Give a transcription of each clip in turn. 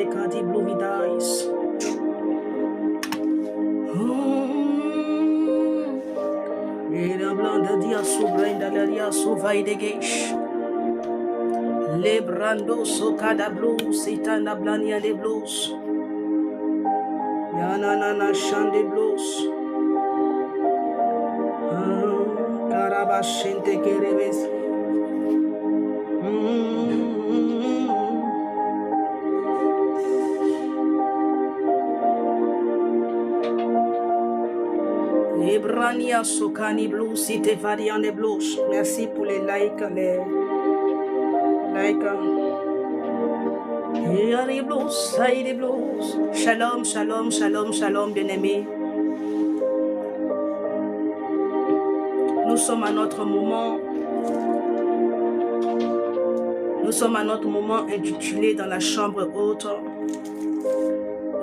Kadi Bluvidais. Ira blanda dia subrenda dia suvai de geish. Lebrando sokada blues, itana blania de blues. Yanana shande blues. Karabashente kerebes. Ebrania Sokani Blues, Cité Variant des Blues. Merci pour les likes, les blues, les blues. Shalom, shalom, shalom, shalom, bien-aimés. Nous sommes à notre moment. Nous sommes à notre moment intitulé dans la chambre haute.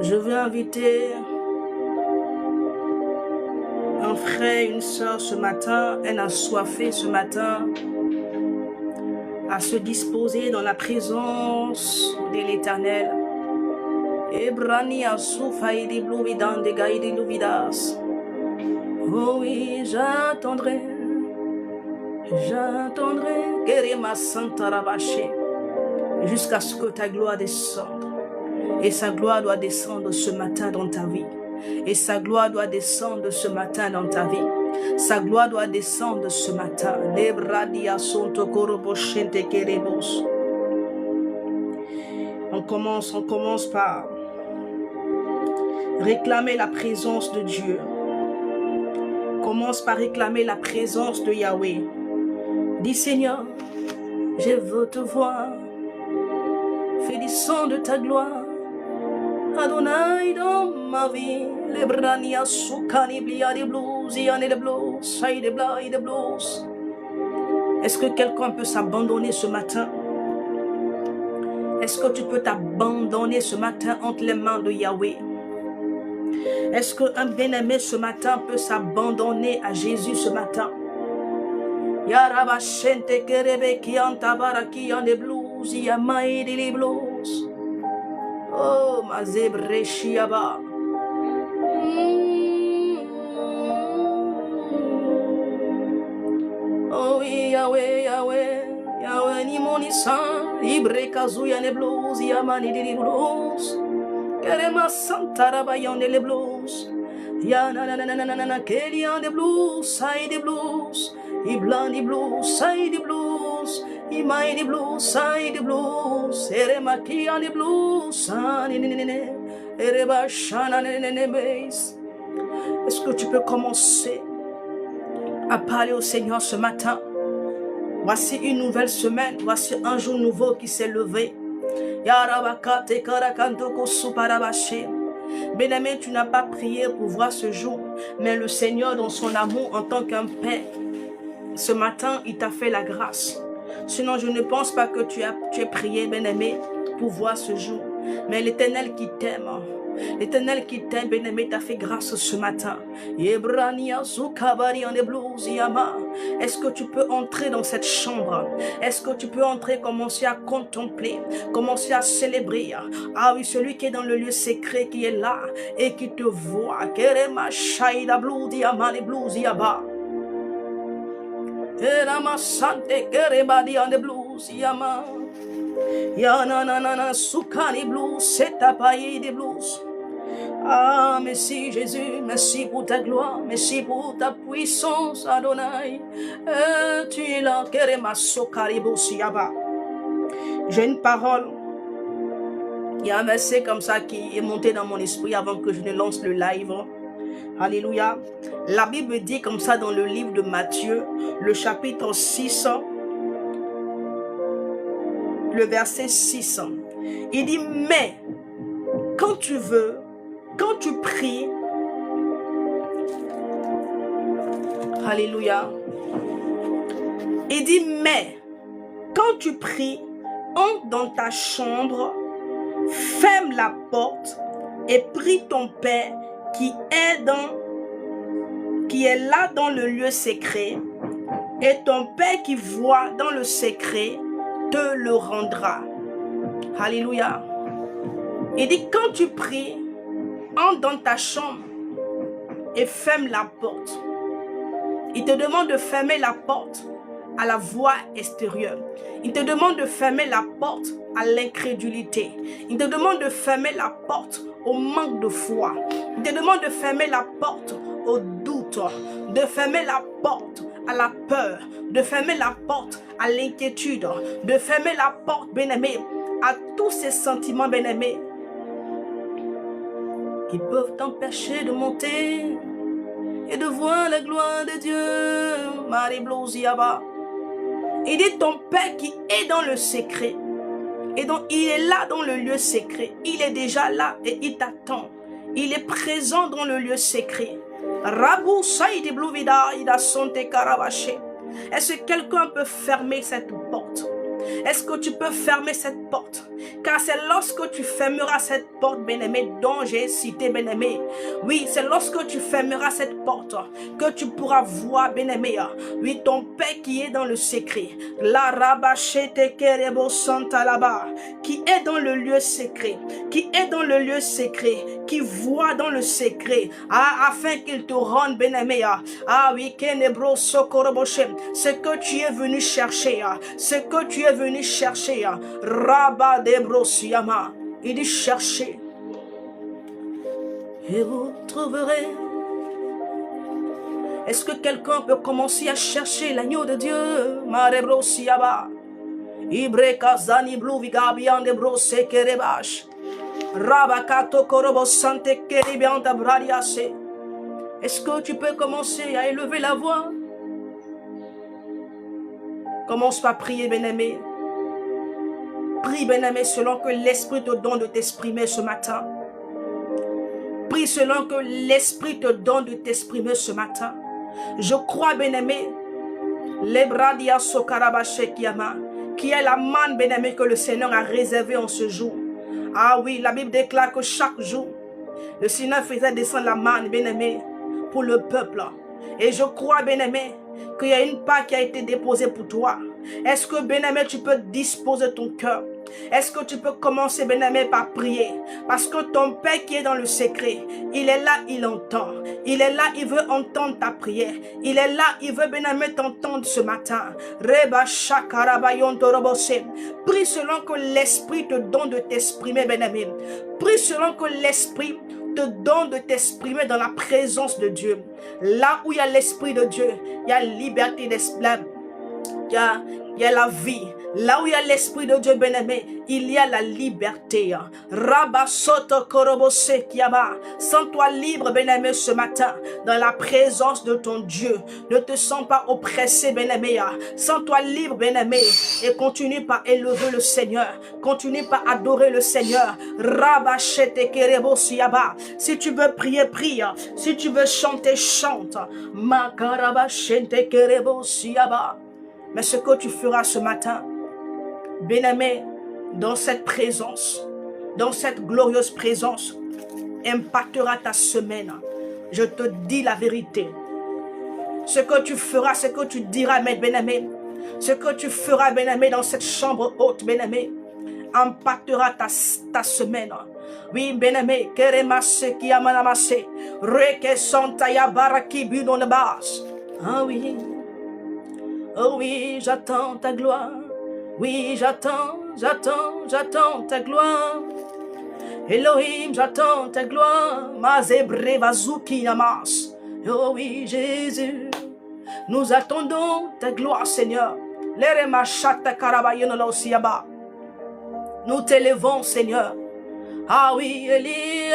Je veux inviter un frère, une soeur ce matin, un assoiffé ce matin, à se disposer dans la présence de l'Éternel. Oh oui, j'attendrai, jusqu'à ce que ta gloire descende. Et sa gloire doit descendre ce matin dans ta vie. Et sa gloire doit descendre ce matin dans ta vie. Sa gloire doit descendre ce matin. On commence par réclamer la présence de Dieu. Commence par réclamer la présence de Yahweh. Dis Seigneur, je veux te voir. Fais du son de ta gloire. Adonai dans ma vie, les brania soukani blia des blues, y'en est des blues, ça y est des blagues des blues. Est-ce que quelqu'un peut s'abandonner ce matin? Est-ce que tu peux t'abandonner ce matin entre les mains de Yahweh? Est-ce qu'un bien-aimé ce matin peut s'abandonner à Jésus ce matin? Yaraba shente kerebe ki antabaraki y'en des blues, yamaï des blues. Oh, ma zèbre chiaba. Oh, Yahweh, Yahweh, Yahweh, ni mon isan, ibre kazuya ne blues, yamani de blues. Kerema santa rabayon de blues. Yana na na na na na na kelian de blues, side de blues. Iblan de blues, side de blues. Imai de blues, side de blues. Erema kian de blues, ereba shana ne base. Est-ce que tu peux commencer à parler au Seigneur ce matin? Voici une nouvelle semaine, voici un jour nouveau qui s'est levé. Bien-aimé, tu n'as pas prié pour voir ce jour, mais le Seigneur, dans son amour en tant qu'un Père, ce matin, il t'a fait la grâce. Sinon, je ne pense pas que tu aies prié, bien-aimé, pour voir ce jour. Mais l'Éternel qui t'aime, bien-aimé, t'a fait grâce ce matin. Est-ce que tu peux entrer dans cette chambre? Est-ce que tu peux entrer, commencer à contempler, commencer à célébrer? Ah oui, celui qui est dans le lieu secret, qui est là et qui te voit. Ah, merci Jésus, merci pour ta gloire, merci pour ta puissance, Adonai. Tu es là, j'ai une parole. Il y a un verset comme ça qui est monté dans mon esprit avant que je ne lance le live. Alléluia. La Bible dit comme ça dans le livre de Matthieu, le chapitre 6, le verset 6. Il dit, mais quand tu veux, quand tu pries, alléluia. Il dit, mais quand tu pries, entre dans ta chambre, ferme la porte et prie ton Père qui est là dans le lieu secret, et ton Père qui voit dans le secret te le rendra. Alléluia. Il dit, quand tu pries, entre dans ta chambre et ferme la porte. Il te demande de fermer la porte à la voix extérieure. Il te demande de fermer la porte à l'incrédulité. Il te demande de fermer la porte au manque de foi. Il te demande de fermer la porte au doute, de fermer la porte à la peur, de fermer la porte à l'inquiétude, de fermer la porte, bien-aimé, à tous ces sentiments, bien-aimés, qui peuvent t'empêcher de monter et de voir la gloire de Dieu. Marie Blosiaba. Il dit, ton Père qui est dans le secret, et donc il est là dans le lieu secret, il est déjà là et il t'attend. Il est présent dans le lieu secret. Rabou Saïdi Blouvida, Ida Sonte Karabaché. Est-ce que quelqu'un peut fermer cette porte? Est-ce que tu peux fermer cette porte? Car c'est lorsque tu fermeras cette porte, bien-aimé, dont j'ai cité, bien-aimé. Oui, c'est lorsque tu fermeras cette porte que tu pourras voir, bien-aimé. Oui, ton Père qui est dans le secret. La rabachete kerebo santa là-bas. Qui est dans le lieu secret. Qui est dans le lieu secret. Qui voit dans le secret. Ah, afin qu'il te rende, bien-aimé. Ah oui, kenebro sokoroboshe. Ce que tu es venu chercher. Ce que tu es venu chercher. Rabba Debrosiama. Il dit chercher. Et vous trouverez. Est-ce que quelqu'un peut commencer à chercher l'agneau de Dieu? Marebrosiaba. Ibre kazani blue vigabian de brose kerebash. Rabakato korobo sante keribian da bradiase. Est-ce que tu peux commencer à élever la voix? Commence par prier, bien-aimé. Prie, bien-aimé, selon que l'Esprit te donne de t'exprimer ce matin. Prie selon que l'Esprit te donne de t'exprimer ce matin. Je crois, bien-aimé, l'Ebradia Sokarabache Kiyama, qui est la manne, bien-aimé, que le Seigneur a réservée en ce jour. Ah oui, la Bible déclare que chaque jour, le Seigneur faisait descendre la manne, bien-aimé, pour le peuple. Et je crois, bien-aimé, qu'il y a une part qui a été déposée pour toi. Est-ce que, bien-aimé, tu peux disposer ton cœur? Est-ce que tu peux commencer, bien-aimé, par prier? Parce que ton Père qui est dans le secret, il est là, il entend. Il est là, il veut entendre ta prière. Il est là, il veut, bien-aimé, t'entendre ce matin. Reba shakarabayon torobose. Prie selon que l'Esprit te donne de t'exprimer, bien-aimé. Prie selon que l'Esprit te donne de t'exprimer dans la présence de Dieu. Là où il y a l'Esprit de Dieu, il y a liberté d'esprit. Il y a la vie. Là où il y a l'Esprit de Dieu, bien-aimé, il y a la liberté. Rabba soto korobose kiyama. Sens-toi libre, bien-aimé, ce matin, dans la présence de ton Dieu. Ne te sens pas oppressé, bien-aimé. Sens-toi libre, bien-aimé, et continue par élever le Seigneur. Continue par adorer le Seigneur. Rabba shete kerebo siyaba. Si tu veux prier, prie. Si tu veux chanter, chante. Makaraba shente kerebo siyaba. Mais ce que tu feras ce matin, bien-aimé, dans cette présence, dans cette glorieuse présence, impactera ta semaine. Je te dis la vérité. Ce que tu feras, ce que tu diras, bien-aimé, ce que tu feras, bien-aimé, dans cette chambre haute, bien-aimé, impactera ta semaine. Oui, bien-aimé, keremase ki amanamase, reke santaya baraki budon de base. Ah oui. Oh oui, j'attends ta gloire. Oui, j'attends ta gloire. Elohim, j'attends ta gloire. Ma zébré vazuki namas. Oh oui, Jésus, nous attendons ta gloire, Seigneur. L'erema chata karabayeno la osiaba. Nous t'élevons, Seigneur. Ah oui, Eli,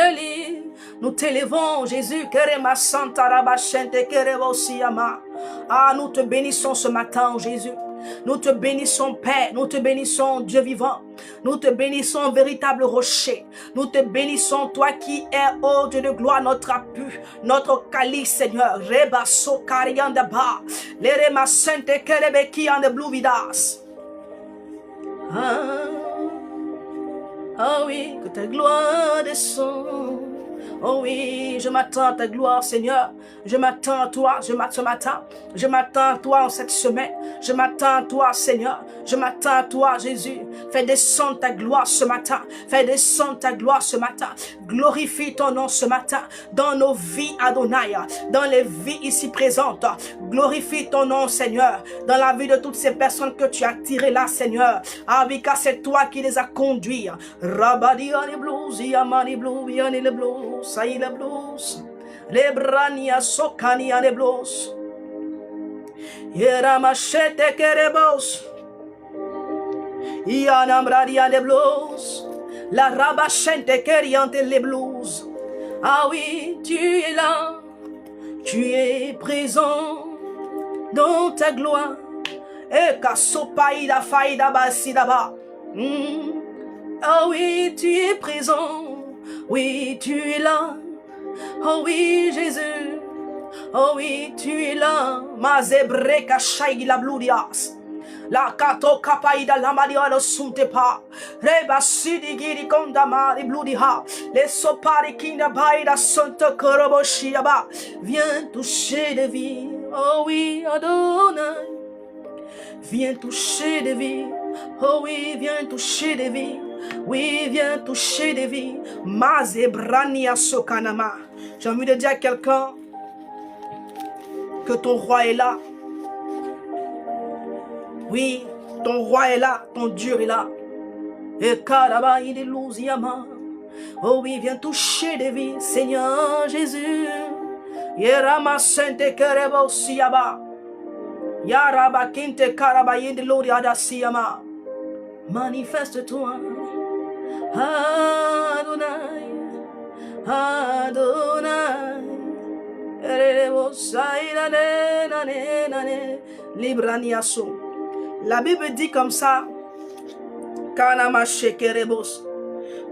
Eli. Nous t'élevons, Jésus. Kerema santa rabachente kereva osiama. Ah, nous te bénissons ce matin, Jésus. Nous te bénissons, Père. Nous te bénissons, Dieu vivant. Nous te bénissons, véritable rocher. Nous te bénissons, toi qui es, ô Dieu de gloire, notre appui, notre calice, Seigneur. Reba sokariandaba. Lerema sente kerebeki and the blue vidas. Ah oui, que ta gloire descend. Oh oui, je m'attends à ta gloire, Seigneur. Je m'attends à toi, ce matin. Je m'attends à toi en cette semaine. Je m'attends à toi, Seigneur. Je m'attends à toi, Jésus. Fais descendre ta gloire ce matin. Fais descendre ta gloire ce matin. Glorifie ton nom ce matin. Dans nos vies, Adonai. Dans les vies ici présentes. Glorifie ton nom, Seigneur. Dans la vie de toutes ces personnes que tu as tirées là, Seigneur. Avika, c'est toi qui les as conduits. Rabadi, les blues, Yamani blues, Yanni les blues. Saïla blues, les brania sokania les blues, yera machete kerebos, yanamradia les blues, la rabachente keriante les blues. Ah oui, tu es là, tu es présent dans ta gloire. Et kasopaïda faïda basidaba. Ah oui, tu es présent. Oui, tu es là. Oh oui, Jésus. Oh oui, tu es là. Ma zebreka shaigi la bludias. La kato kapaida la madia lo suntepa. Reba sidi giri kondama li bludiha. Les sopari kinda baida sonto koroboshiaba. Viens toucher de vie. Oh oui, Adonai. Viens toucher de vie. Oh oui, viens toucher de vie. Oui, viens toucher des vies. Mazebrania sokanama. J'ai envie de dire à quelqu'un que ton roi est là. Oui, ton roi est là, ton Dieu est là. Et karaba idilouziama. Oh oui, viens toucher des vies, Seigneur Jésus. Yerama sente kerebo siaba. Yaraba kinte karaba yindilori adasiyama. Manifeste-toi. Adonai, Adonai, Libraniaso. La Bible dit comme ça,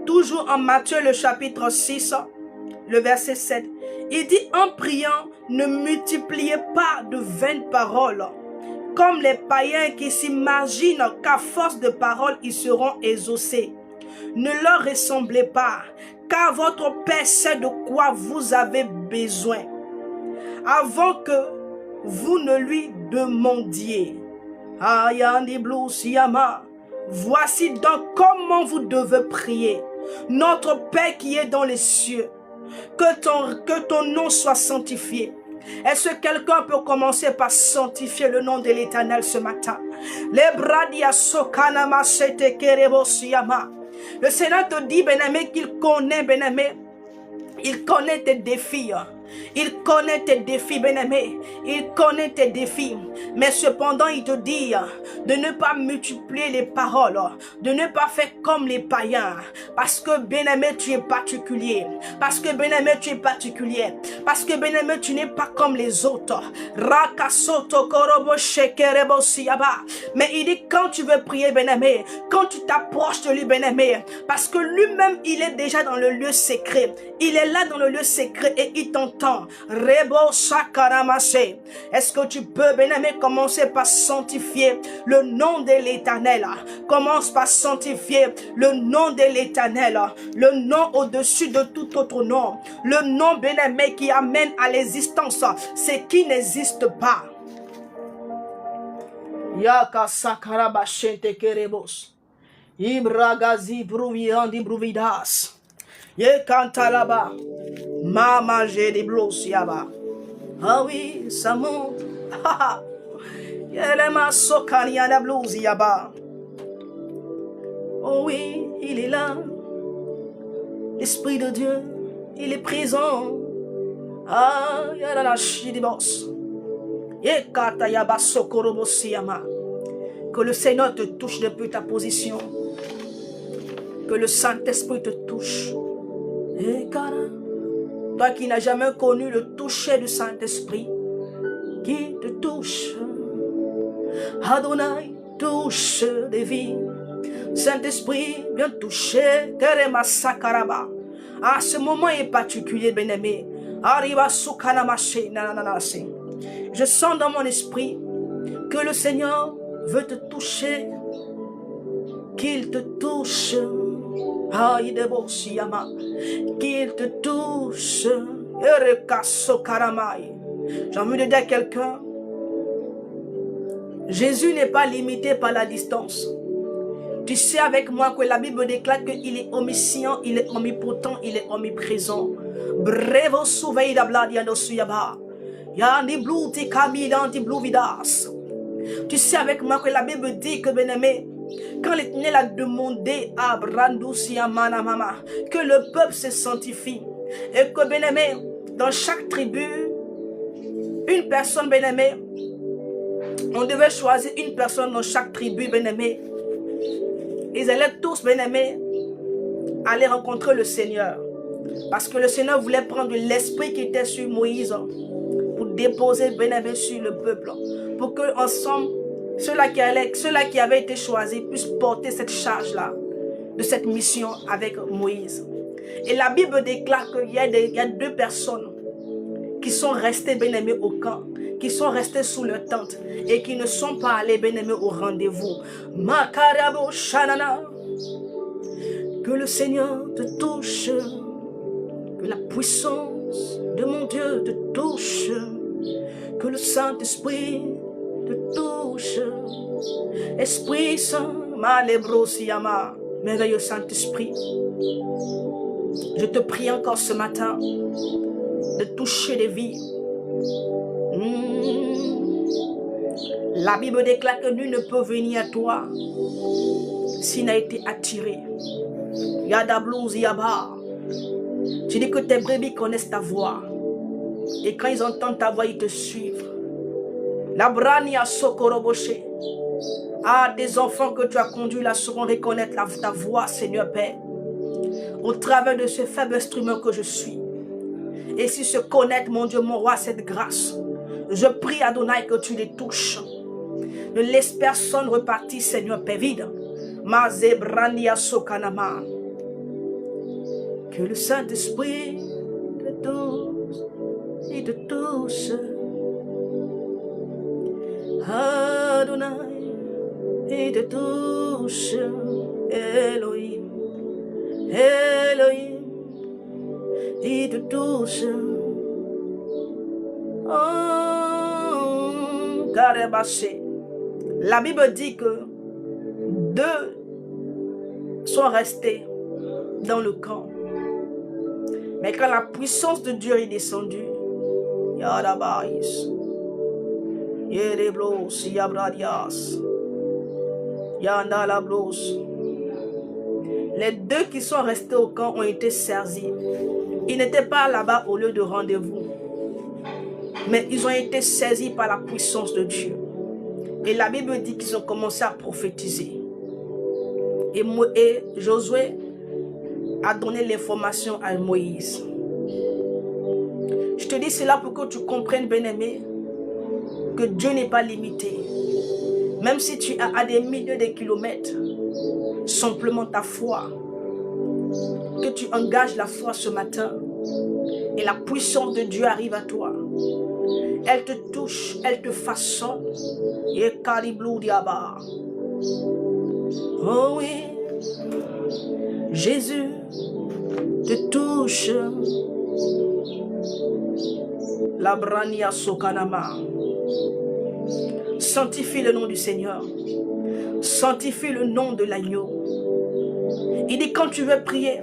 toujours en Matthieu le chapitre 6, le verset 7, il dit en priant, ne multipliez pas de vaines paroles, comme les païens qui s'imaginent qu'à force de paroles ils seront exaucés. Ne leur ressemblez pas, car votre Père sait de quoi vous avez besoin, avant que vous ne lui demandiez. Voici donc comment vous devez prier. Notre Père qui est dans les cieux, que ton nom soit sanctifié. Est-ce que quelqu'un peut commencer par sanctifier le nom de l'Éternel ce matin? Le Seigneur te dit, bien-aimé, qu'il connaît, bien-aimé. Il connaît tes défis. Il connaît tes défis, bien-aimé. Il connaît tes défis. Mais cependant, il te dit de ne pas multiplier les paroles, de ne pas faire comme les païens. Parce que, bien-aimé, tu es particulier. Parce que, bien-aimé, tu es particulier. Parce que, bien-aimé, tu n'es pas comme les autres. Mais il dit, quand tu veux prier, bien-aimé, quand tu t'approches de lui, bien-aimé, parce que lui-même, il est déjà dans le lieu secret. Il est là dans le lieu secret et il t'entend. Est-ce que tu peux, bien-aimé, commencer par sanctifier le nom de l'Éternel? Commence par sanctifier le nom de l'Éternel, le nom au-dessus de tout autre nom, le nom, bien-aimé, qui amène à l'existence ce qui n'existe pas. Yaka sakaraba shente kerebos. Ibragazi bruviandi bruvidas. Ye kantalaba. Mama j'ai des blos yaba. Ah oui, ça monte. Yelema sokania la blues yaba. Oh oui, il est là. L'Esprit de Dieu, il est présent. Ah, yala la chidibos. Yekata yaba sokorobos yama. Que le Seigneur te touche depuis ta position. Que le Saint-Esprit te touche. Et toi qui n'as jamais connu le toucher du Saint-Esprit, qui te touche. Adonai, touche des vies. Saint-Esprit, viens toucher. Terema sakaraba. Ah, ce moment est particulier, bien-aimé. Arriva sukanamashi nananase. Je sens dans mon esprit que le Seigneur veut te toucher. Qu'il te touche. Qu'il te touche. J'ai envie de dire à quelqu'un, Jésus n'est pas limité par la distance. Tu sais avec moi que la Bible déclare qu'il est omniscient, il est omnipotent, il est omniprésent. Brevo souveille la bladiano suyaba. Yandi blue ti kamidanti blue vidas. Tu sais avec moi que la Bible dit que bien-aimé, quand l'Éternel a demandé à Brandousi Amana Mama que le peuple se sanctifie et que bien-aimé, dans chaque tribu, une personne bien-aimée, on devait choisir une personne dans chaque tribu bien-aimé. Ils allaient tous bien-aimés aller rencontrer le Seigneur. Parce que le Seigneur voulait prendre l'esprit qui était sur Moïse pour déposer bien-aimé sur le peuple. Pour qu'ensemble, ceux-là qui avaient été choisis puissent porter cette charge-là, de cette mission avec Moïse. Et la Bible déclare qu'il y a deux personnes qui sont restées bien-aimées au camp, qui sont restés sous leur tente et qui ne sont pas allés bien-aimés au rendez-vous. Makarabo Shanana. Que le Seigneur te touche, que la puissance de mon Dieu te touche, que le Saint-Esprit te touche. Esprit Saint, Malebrosiyama, merveilleux Saint-Esprit, je te prie encore ce matin de toucher les vies. La Bible déclare que nul ne peut venir à toi s'il n'a été attiré. Yadablouz Yaba. Tu dis que tes brebis connaissent ta voix. Et quand ils entendent ta voix, ils te suivent. La brania sokoroboshe. Ah, des enfants que tu as conduits là sauront reconnaître ta voix, Seigneur Père, au travers de ce faible instrument que je suis. Et s'ils se connaissent, mon Dieu, mon roi, cette grâce, je prie, Adonai, que tu les touches. Ne laisse personne repartir, Seigneur Père, vide. Mazebrania sokanama. Que le Saint-Esprit te touche, il te touche. Adonai, il te touche. Elohim, Elohim, il te touche. Oh, Karebaché. La Bible dit que deux sont restés dans le camp. Mais quand la puissance de Dieu est descendue, Yadabais, Yereblos, Yabradias, Yandalablos, les deux qui sont restés au camp ont été saisis. Ils n'étaient pas là-bas au lieu de rendez-vous, mais ils ont été saisis par la puissance de Dieu. Et la Bible dit qu'ils ont commencé à prophétiser. Et Josué a donné l'information à Moïse. Je te dis cela pour que tu comprennes, bien-aimé, que Dieu n'est pas limité. Même si tu es à des milliers de kilomètres, simplement ta foi, que tu engages la foi ce matin et la puissance de Dieu arrive à toi. Elle te touche, elle te façonne. Oh oui, Jésus te touche. La brania sokanama. Sanctifie le nom du Seigneur. Sanctifie le nom de l'agneau. Il dit quand tu veux prier,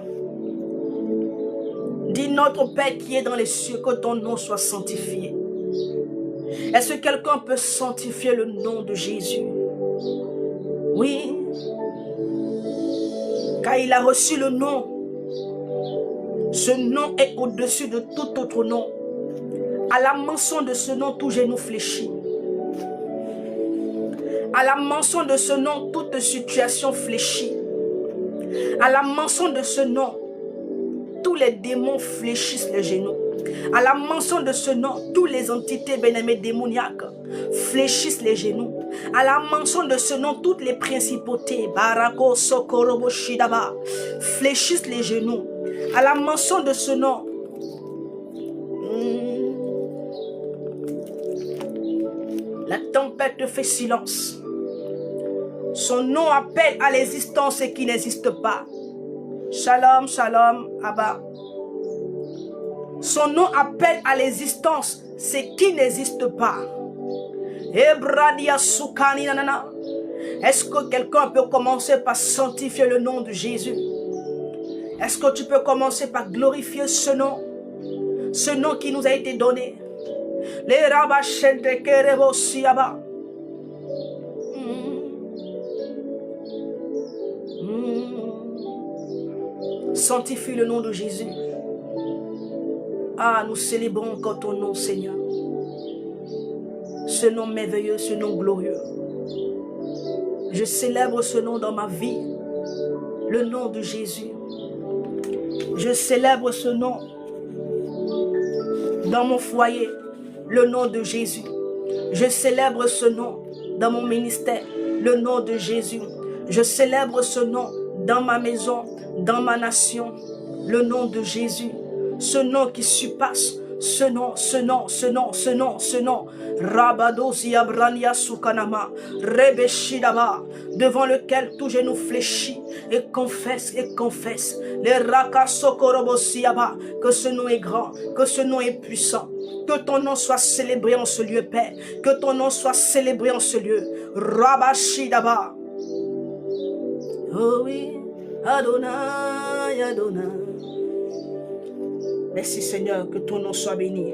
dis notre Père qui est dans les cieux, que ton nom soit sanctifié. Est-ce que quelqu'un peut sanctifier le nom de Jésus? Oui. Car il a reçu le nom. Ce nom est au-dessus de tout autre nom. À la mention de ce nom, tout genou fléchit. À la mention de ce nom, toute situation fléchit. À la mention de ce nom, tous les démons fléchissent les genoux. À la mention de ce nom, toutes les entités bien-aimées démoniaques fléchissent les genoux. À la mention de ce nom, toutes les principautés Barako Sokorobo Shidaba fléchissent les genoux. À la mention de ce nom, la tempête fait silence. Son nom appelle à l'existence ce qui n'existe pas. Shalom, shalom, Abba. Son nom appelle à l'existence ce qui n'existe pas. Est-ce que quelqu'un peut commencer par sanctifier le nom de Jésus? Est-ce que tu peux commencer par glorifier ce nom qui nous a été donné? Les rabachente kerebo siaba. Sanctifie le nom de Jésus. Ah, nous célébrons encore ton nom, Seigneur. Ce nom merveilleux, ce nom glorieux. Je célèbre ce nom dans ma vie, le nom de Jésus. Je célèbre ce nom dans mon foyer, le nom de Jésus. Je célèbre ce nom dans mon ministère, le nom de Jésus. Je célèbre ce nom dans ma maison, dans ma nation, le nom de Jésus. Ce nom qui surpasse, ce nom. Rabadosi Abrania Sukanama, Rebeshidaba, devant lequel tout genou fléchit et confesse. Les Raka Sokorobosiaba, que ce nom est grand, que ce nom est puissant. Que ton nom soit célébré en ce lieu, Père. Que ton nom soit célébré en ce lieu. Rabashidaba. Oh oui, Adonai, Adonai. Merci Seigneur, que ton nom soit béni.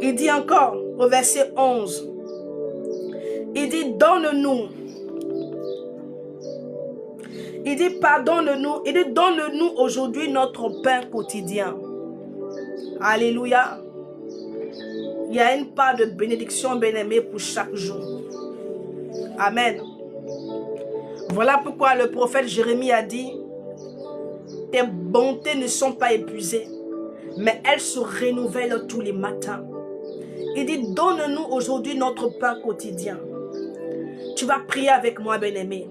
Il dit encore au verset 11, il dit donne-nous. Il dit pardonne-nous. Il dit donne-nous aujourd'hui notre pain quotidien. Alléluia. Il y a une part de bénédiction bien-aimée pour chaque jour. Amen. Voilà pourquoi le prophète Jérémie a dit, tes bontés ne sont pas épuisées, mais elles se renouvellent tous les matins. Il dit, donne-nous aujourd'hui notre pain quotidien. Tu vas prier avec moi, bien-aimé,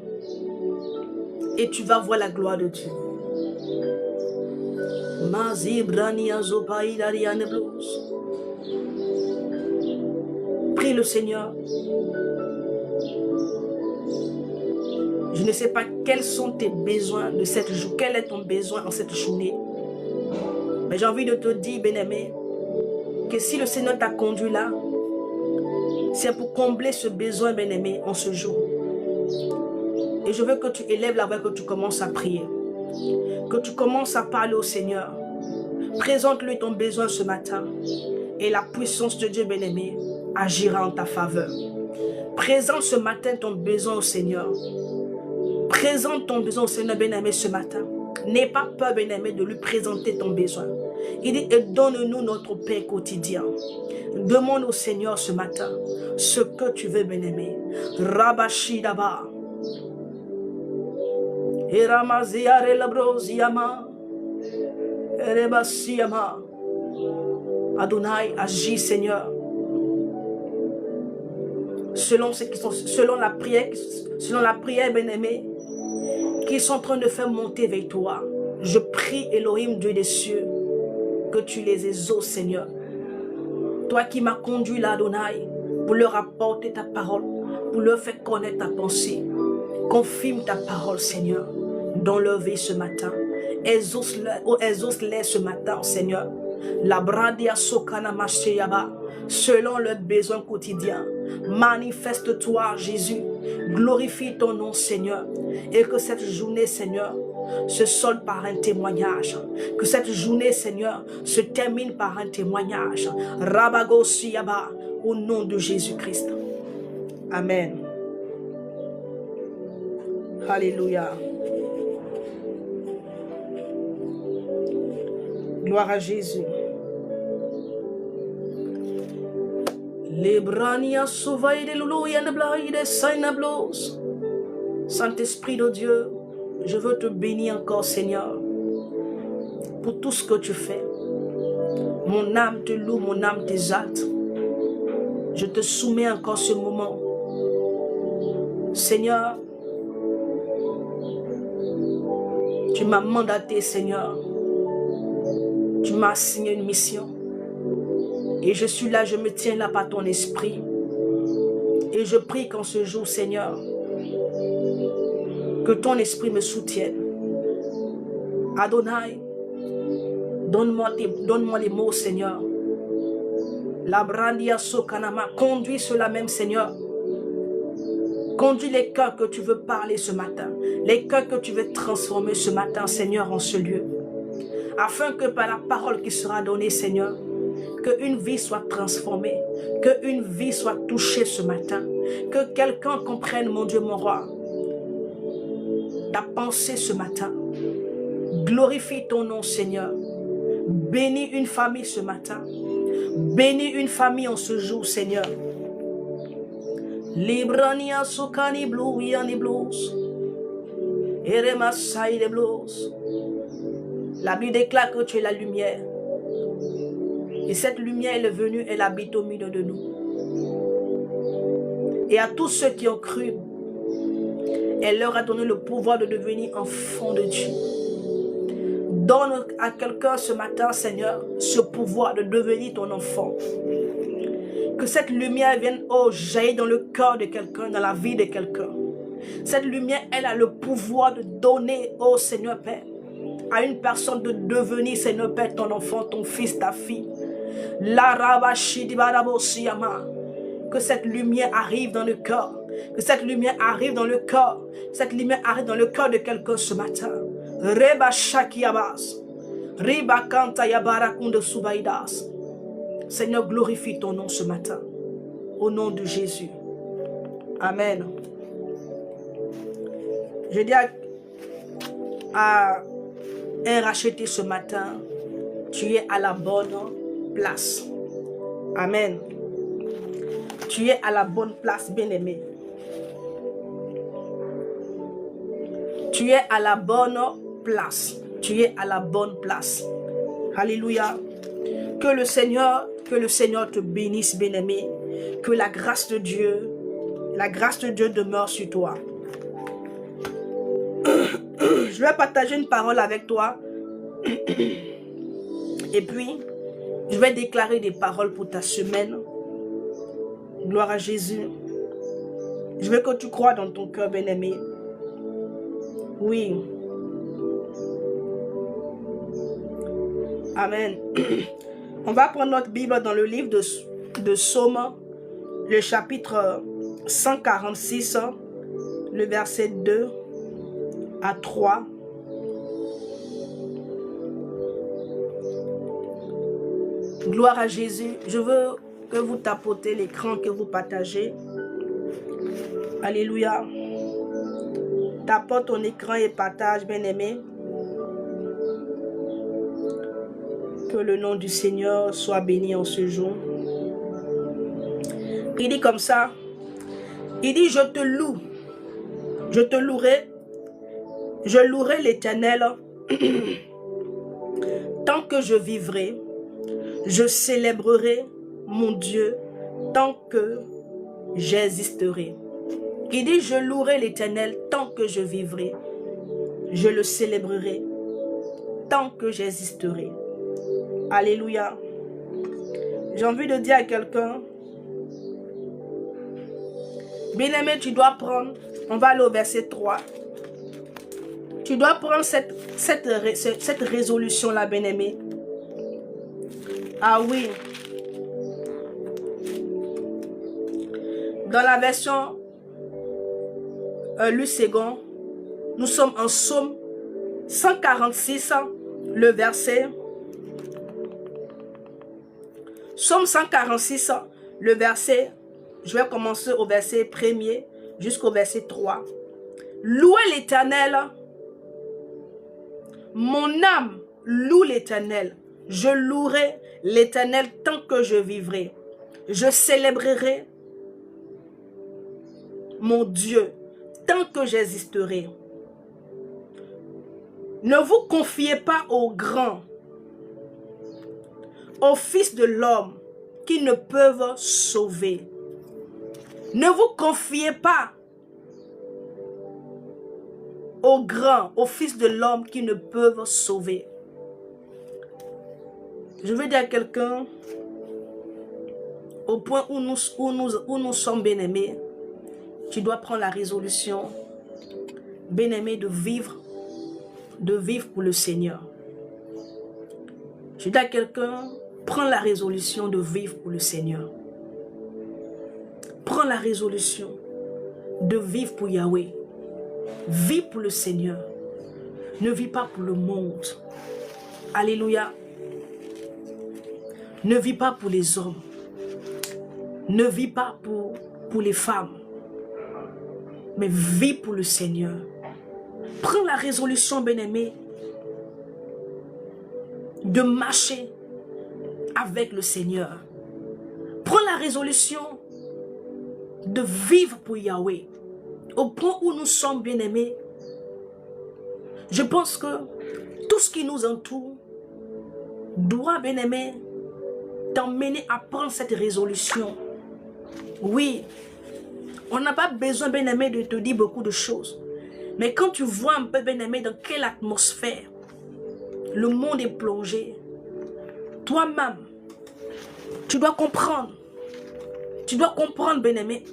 et tu vas voir la gloire de Dieu. Prie le Seigneur. Je ne sais pas quels sont tes besoins de cette journée. Quel est ton besoin en cette journée? Mais j'ai envie de te dire, bien-aimé, que si le Seigneur t'a conduit là, c'est pour combler ce besoin, bien-aimé, en ce jour. Et je veux que tu élèves la voix, que tu commences à prier. Que tu commences à parler au Seigneur. Présente-lui ton besoin ce matin. Et la puissance de Dieu, bien-aimé, agira en ta faveur. Présente ce matin ton besoin au Seigneur. Présente ton besoin au Seigneur, bien-aimé, ce matin. N'aie pas peur, bien-aimé, de lui présenter ton besoin. Il dit, et donne-nous notre pain quotidien. Demande au Seigneur ce matin ce que tu veux, bien-aimé. Rabashidaba. Adonai, agis, Seigneur. Selon la prière, bien-aimé, qu'ils sont en train de faire monter vers toi. Je prie, Elohim, Dieu des cieux, que tu les exauces, Seigneur. Toi qui m'as conduit là, Adonai, pour leur apporter ta parole, pour leur faire connaître ta pensée. Confirme ta parole, Seigneur, dans leur vie ce matin. Exauce-les ce matin, Seigneur. La bradia sokana masheyaba, selon leurs besoins quotidiens. Manifeste-toi, Jésus. Glorifie ton nom, Seigneur. Et que cette journée, Seigneur, se solde par un témoignage. Que cette journée, Seigneur, se termine par un témoignage. Rabago Siyaba, au nom de Jésus-Christ. Amen. Alléluia. Gloire à Jésus. Saint-Esprit de Dieu, je veux te bénir encore, Seigneur, pour tout ce que tu fais. Mon âme te loue, mon âme t'exalte. Je te soumets encore ce moment. Seigneur, tu m'as mandaté, Seigneur. Tu m'as assigné une mission. Et je suis là, je me tiens là par ton esprit. Et je prie qu'en ce jour, Seigneur, Que ton esprit me soutienne. Adonai, donne-moi les mots, Seigneur. La brandia sokanama, conduis cela même, Seigneur. Conduis les cœurs que tu veux parler ce matin. Les cœurs que tu veux transformer ce matin, Seigneur, en ce lieu. Afin que par la parole qui sera donnée, Seigneur, qu'une vie soit transformée, qu'une vie soit touchée ce matin, que quelqu'un comprenne, mon Dieu, mon roi, ta pensée ce matin. Glorifie ton nom, Seigneur. Bénis une famille ce matin. Bénis une famille en ce jour, Seigneur. Librania sokani blue yani blues. Erema saïde blues. La Bible déclare que tu es la lumière. Et cette lumière est venue, elle habite au milieu de nous. Et à tous ceux qui ont cru, elle leur a donné le pouvoir de devenir enfants de Dieu. Donne à quelqu'un ce matin, Seigneur, ce pouvoir de devenir ton enfant. Que cette lumière vienne, oh, jaillir dans le cœur de quelqu'un, dans la vie de quelqu'un. Cette lumière, elle a le pouvoir de donner, oh Seigneur Père, à une personne de devenir, Seigneur Père, ton enfant, ton fils, ta fille. Que cette lumière arrive dans le cœur. Que cette lumière arrive dans le cœur. Cette lumière arrive dans le cœur de quelqu'un ce matin. Reba Shakiabas. Reba Kanta Yabarakunde Subaidas. Seigneur, glorifie ton nom ce matin. Au nom de Jésus. Amen. Je dis à un racheté ce matin, tu es à la bonne place. Amen. Tu es à la bonne place, bien-aimé. Tu es à la bonne place. Tu es à la bonne place. Alléluia. Que le Seigneur te bénisse, bien-aimé. Que la grâce de Dieu demeure sur toi. Je vais partager une parole avec toi. Et puis, je vais déclarer des paroles pour ta semaine. Gloire à Jésus. Je veux que tu crois dans ton cœur, bien-aimé. Oui. Amen. On va prendre notre Bible dans le livre de Psaume, le chapitre 146, le verset 2 à 3. Gloire à Jésus. Je veux que vous tapotez l'écran, que vous partagez. Alléluia. Tapote ton écran et partage, bien-aimé. Que le nom du Seigneur soit béni en ce jour. Il dit comme ça. Il dit, je te loue. Je te louerai. Je louerai l'Éternel tant que je vivrai. Je célébrerai mon Dieu tant que j'existerai. Il dit, je louerai l'Éternel tant que je vivrai. Je le célébrerai tant que j'existerai. Alléluia. J'ai envie de dire à quelqu'un, bien-aimé, tu dois prendre, on va aller au verset 3. Tu dois prendre cette résolution-là, bien-aimé. Ah oui. Dans la version Luségon, nous sommes en Psaume 146, le verset. Psaume 146, le verset, je vais commencer au verset 1er jusqu'au verset 3. Louez l'Éternel. Mon âme loue l'Éternel. Je louerai l'Éternel tant que je vivrai. Je célébrerai mon Dieu tant que j'existerai. Ne vous confiez pas aux grands, aux fils de l'homme qui ne peuvent sauver. Ne vous confiez pas aux grands, aux fils de l'homme qui ne peuvent sauver. Je veux dire à quelqu'un, au point où nous sommes bien-aimés, tu dois prendre la résolution bien-aimé, de vivre pour le Seigneur. Je dis à quelqu'un, prends la résolution de vivre pour le Seigneur. Prends la résolution de vivre pour Yahweh. Vis pour le Seigneur. Ne vis pas pour le monde. Alléluia. Ne vis pas pour les hommes. Ne vis pas pour les femmes. Mais vis pour le Seigneur. Prends la résolution, bien-aimé, de marcher avec le Seigneur. Prends la résolution de vivre pour Yahweh. Au point où nous sommes, bien-aimés, je pense que tout ce qui nous entoure doit, bien-aimé, t'emmener à prendre cette résolution. Oui, on n'a pas besoin, bien-aimé, de te dire beaucoup de choses. Mais quand tu vois un peu, bien-aimé, dans quelle atmosphère le monde est plongé, toi-même, tu dois comprendre. Tu dois comprendre, bien-aimé.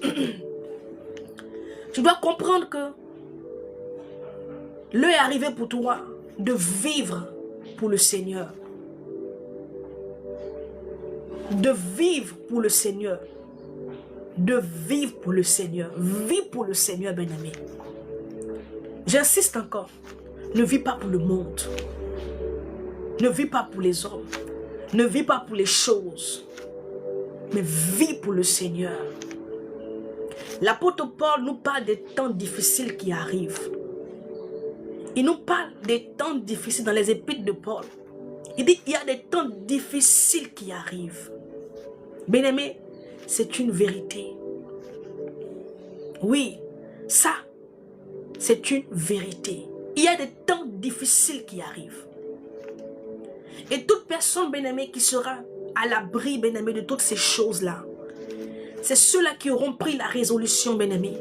Tu dois comprendre que l'heure est arrivée pour toi de vivre pour le Seigneur. De vivre pour le Seigneur. De vivre pour le Seigneur. Vis pour le Seigneur, bien-aimé. J'insiste encore. Ne vis pas pour le monde. Ne vis pas pour les hommes. Ne vis pas pour les choses. Mais vis pour le Seigneur. L'apôtre Paul nous parle des temps difficiles qui arrivent. Il nous parle des temps difficiles dans les épîtres de Paul. Il dit il y a des temps difficiles qui arrivent. Bien-aimé, c'est une vérité. Oui, ça, c'est une vérité. Il y a des temps difficiles qui arrivent. Et toute personne, bien-aimé, qui sera à l'abri, bien-aimé, de toutes ces choses-là, c'est ceux-là qui auront pris la résolution, bien-aimé.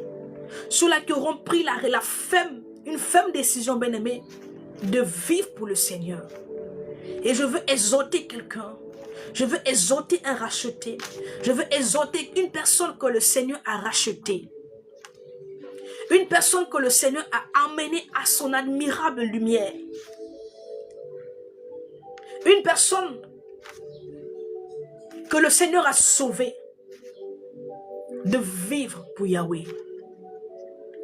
Ceux-là qui auront pris une ferme décision, bien-aimé, de vivre pour le Seigneur. Et je veux exhorter quelqu'un. Je veux exhorter un racheté. Je veux exhorter une personne que le Seigneur a rachetée. Une personne que le Seigneur a amenée à son admirable lumière. Une personne que le Seigneur a sauvée. De vivre pour Yahweh.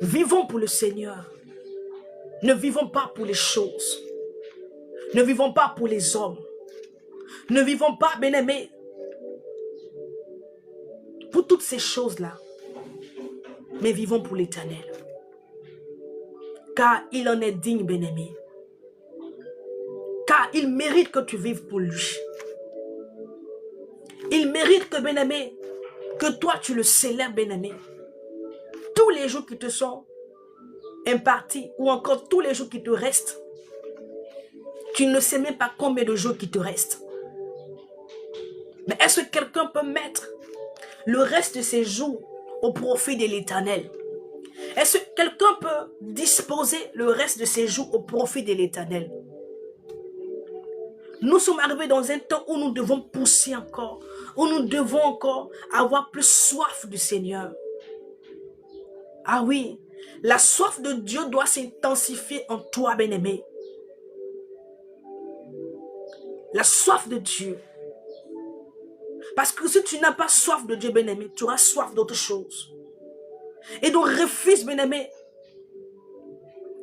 Vivons pour le Seigneur. Ne vivons pas pour les choses. Ne vivons pas pour les hommes. Ne vivons pas, bien-aimés, pour toutes ces choses-là. Mais vivons pour l'Éternel. Car il en est digne, bien-aimé. Car il mérite que tu vives pour lui. Il mérite que, bien-aimé, que toi tu le célèbres, bien-aimé. Tous les jours qui te sont impartis, ou encore tous les jours qui te restent, tu ne sais même pas combien de jours qui te restent. Mais est-ce que quelqu'un peut mettre le reste de ses jours au profit de l'Éternel? Est-ce que quelqu'un peut disposer le reste de ses jours au profit de l'Éternel? Nous sommes arrivés dans un temps où nous devons pousser encore, où nous devons encore avoir plus soif du Seigneur. Ah oui, la soif de Dieu doit s'intensifier en toi, bien-aimé. La soif de Dieu. Parce que si tu n'as pas soif de Dieu, bien-aimé, tu auras soif d'autre chose. Et donc refuse, bien-aimé,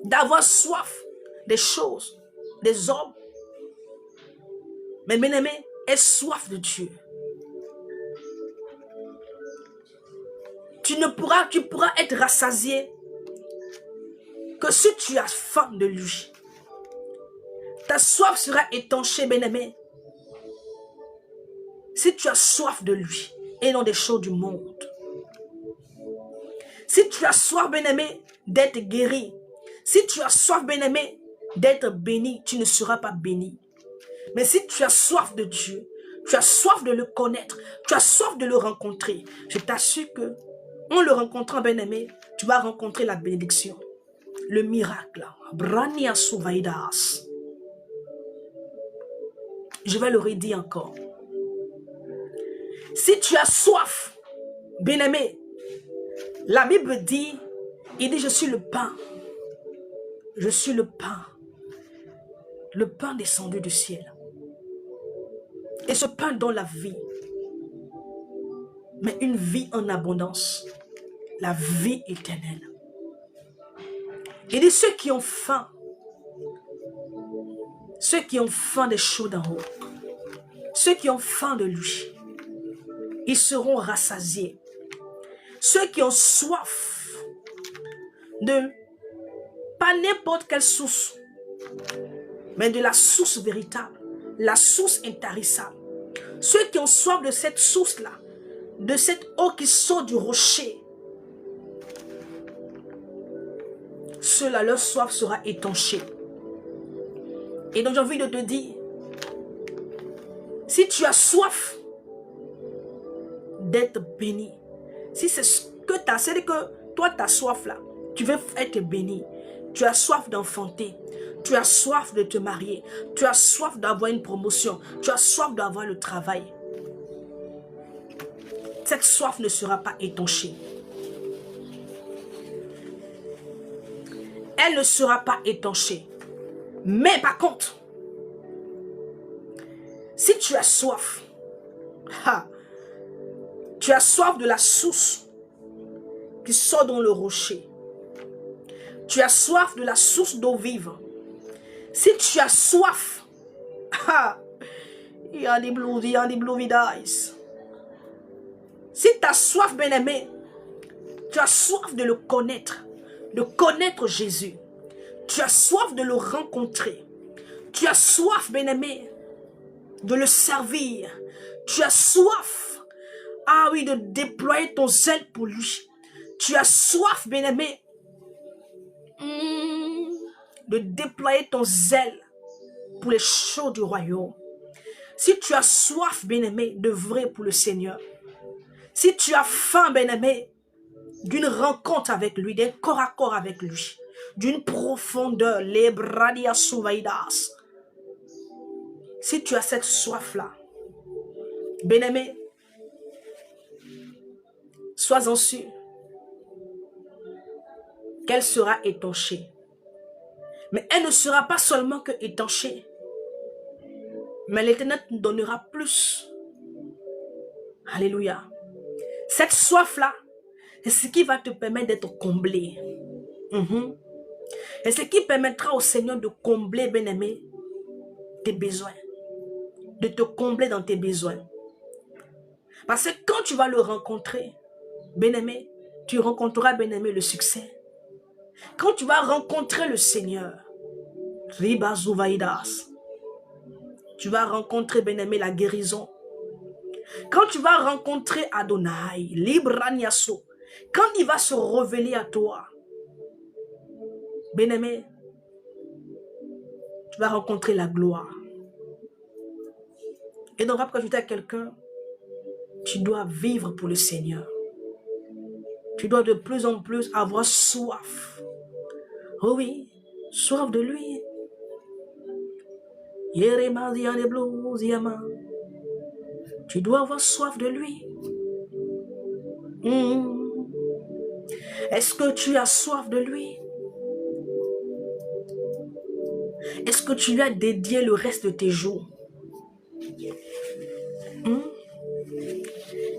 d'avoir soif des choses, des hommes. Mais bien-aimé, aie soif de Dieu. Tu pourras être rassasié que si tu as faim de lui. Ta soif sera étanchée, bien-aimé. Si tu as soif de lui et non des choses du monde. Si tu as soif, bien-aimé, d'être guéri. Si tu as soif, bien-aimé, d'être béni, tu ne seras pas béni. Mais si tu as soif de Dieu, tu as soif de le connaître, tu as soif de le rencontrer, je t'assure que en le rencontrant, bien-aimé, tu vas rencontrer la bénédiction, le miracle. Je vais le redire encore. Si tu as soif, bien-aimé, la Bible dit, il dit, je suis le pain Je suis le pain descendu du ciel. Et ce pain donne la vie, mais une vie en abondance, la vie éternelle. Il dit ceux qui ont faim des choses d'en haut, ceux qui ont faim de lui, ils seront rassasiés. Ceux qui ont soif de, pas n'importe quelle source, mais de la source véritable, la source intarissable. Ceux qui ont soif de cette source-là, de cette eau qui sort du rocher, ceux-là, leur soif sera étanchée. Et donc j'ai envie de te dire, si tu as soif d'être béni, si c'est ce que tu as, c'est que toi ta soif là, tu veux être béni, tu as soif d'enfanter, tu as soif de te marier, tu as soif d'avoir une promotion, tu as soif d'avoir le travail, cette soif ne sera pas étanchée. Elle ne sera pas étanchée. Mais par contre, si tu as soif, tu as soif de la source qui sort dans le rocher. Tu as soif de la source d'eau vive. Si tu as soif, il y a des blue eyes. Si tu as soif, bien-aimé, tu as soif de le connaître Jésus. Tu as soif de le rencontrer. Tu as soif, bien-aimé, de le servir. Tu as soif, ah oui, de déployer ton zèle pour lui. Tu as soif, bien-aimé, de déployer ton zèle pour les choses du royaume. Si tu as soif, bien-aimé, de vrai pour le Seigneur. Si tu as faim, bien-aimé, d'une rencontre avec lui, d'un corps à corps avec lui, d'une profondeur, les bradia souvaidas. Si tu as cette soif-là, bien-aimé, sois-en sûr qu'elle sera étanchée. Mais elle ne sera pas seulement que étanchée, mais l'Éternel te donnera plus. Alléluia. Cette soif-là, c'est ce qui va te permettre d'être comblé. Et ce qui permettra au Seigneur de combler, bien-aimé, tes besoins. De te combler dans tes besoins. Parce que quand tu vas le rencontrer, bien-aimé, tu rencontreras, bien-aimé, le succès. Quand tu vas rencontrer le Seigneur, Riba Zouvaidas, tu vas rencontrer, bien-aimé, la guérison. Quand tu vas rencontrer Adonai, Libraniaso, quand il va se révéler à toi, bien-aimé, tu vas rencontrer la gloire. Et donc, après, quand tu dis à quelqu'un, tu dois vivre pour le Seigneur. Tu dois de plus en plus avoir soif. Oh oui, soif de lui. Tu dois avoir soif de lui. Est-ce que tu as soif de lui? Est-ce que tu lui as dédié le reste de tes jours?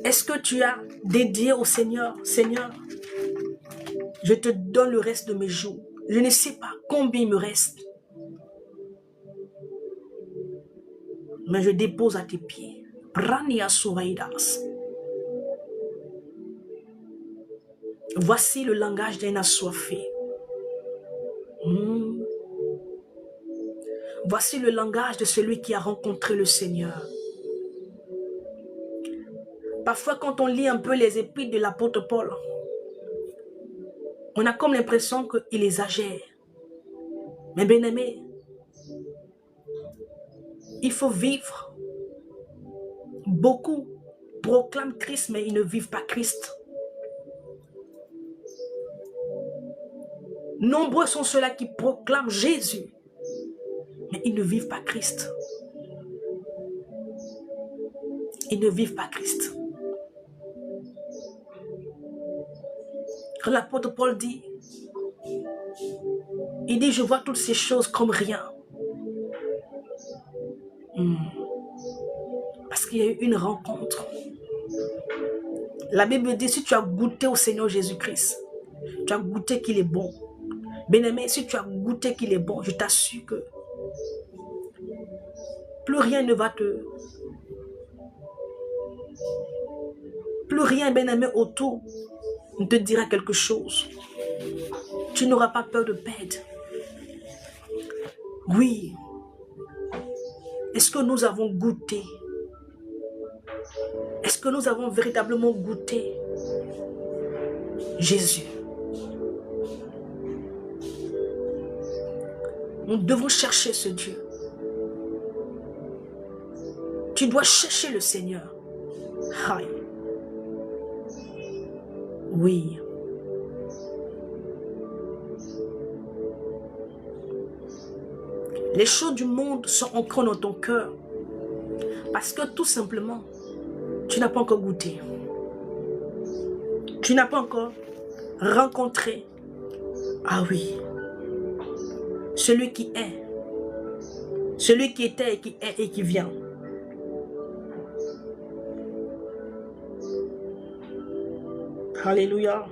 Est-ce que tu as dédié au Seigneur? Seigneur, je te donne le reste de mes jours. Je ne sais pas combien il me reste. Mais je dépose à tes pieds. Prania Souvaidas. Voici le langage d'un assoiffé. Voici le langage de celui qui a rencontré le Seigneur. Parfois, quand on lit un peu les épîtres de l'apôtre Paul, on a comme l'impression qu'il exagère. Mais bien aimé, il faut vivre. Beaucoup proclament Christ, mais ils ne vivent pas Christ. Nombreux sont ceux-là qui proclament Jésus, mais ils ne vivent pas Christ. Ils ne vivent pas Christ. Quand l'apôtre Paul dit, Il dit, je vois toutes ces choses comme rien. Parce qu'il y a eu une rencontre. La Bible dit, si tu as goûté au Seigneur Jésus-Christ, tu as goûté qu'il est bon. Bien-aimé, si tu as goûté qu'il est bon, je t'assure que plus rien ne va te... Plus rien, bien-aimé, autour ne te dira quelque chose. Tu n'auras pas peur de perdre. Oui. Est-ce que nous avons goûté? Est-ce que nous avons véritablement goûté Jésus? Nous devons chercher ce Dieu. Tu dois chercher le Seigneur. Aïe. Oui. Les choses du monde sont ancrées dans ton cœur. Parce que tout simplement, tu n'as pas encore goûté. Tu n'as pas encore rencontré. Ah oui. Celui qui est. Celui qui était et qui est et qui vient. Alléluia.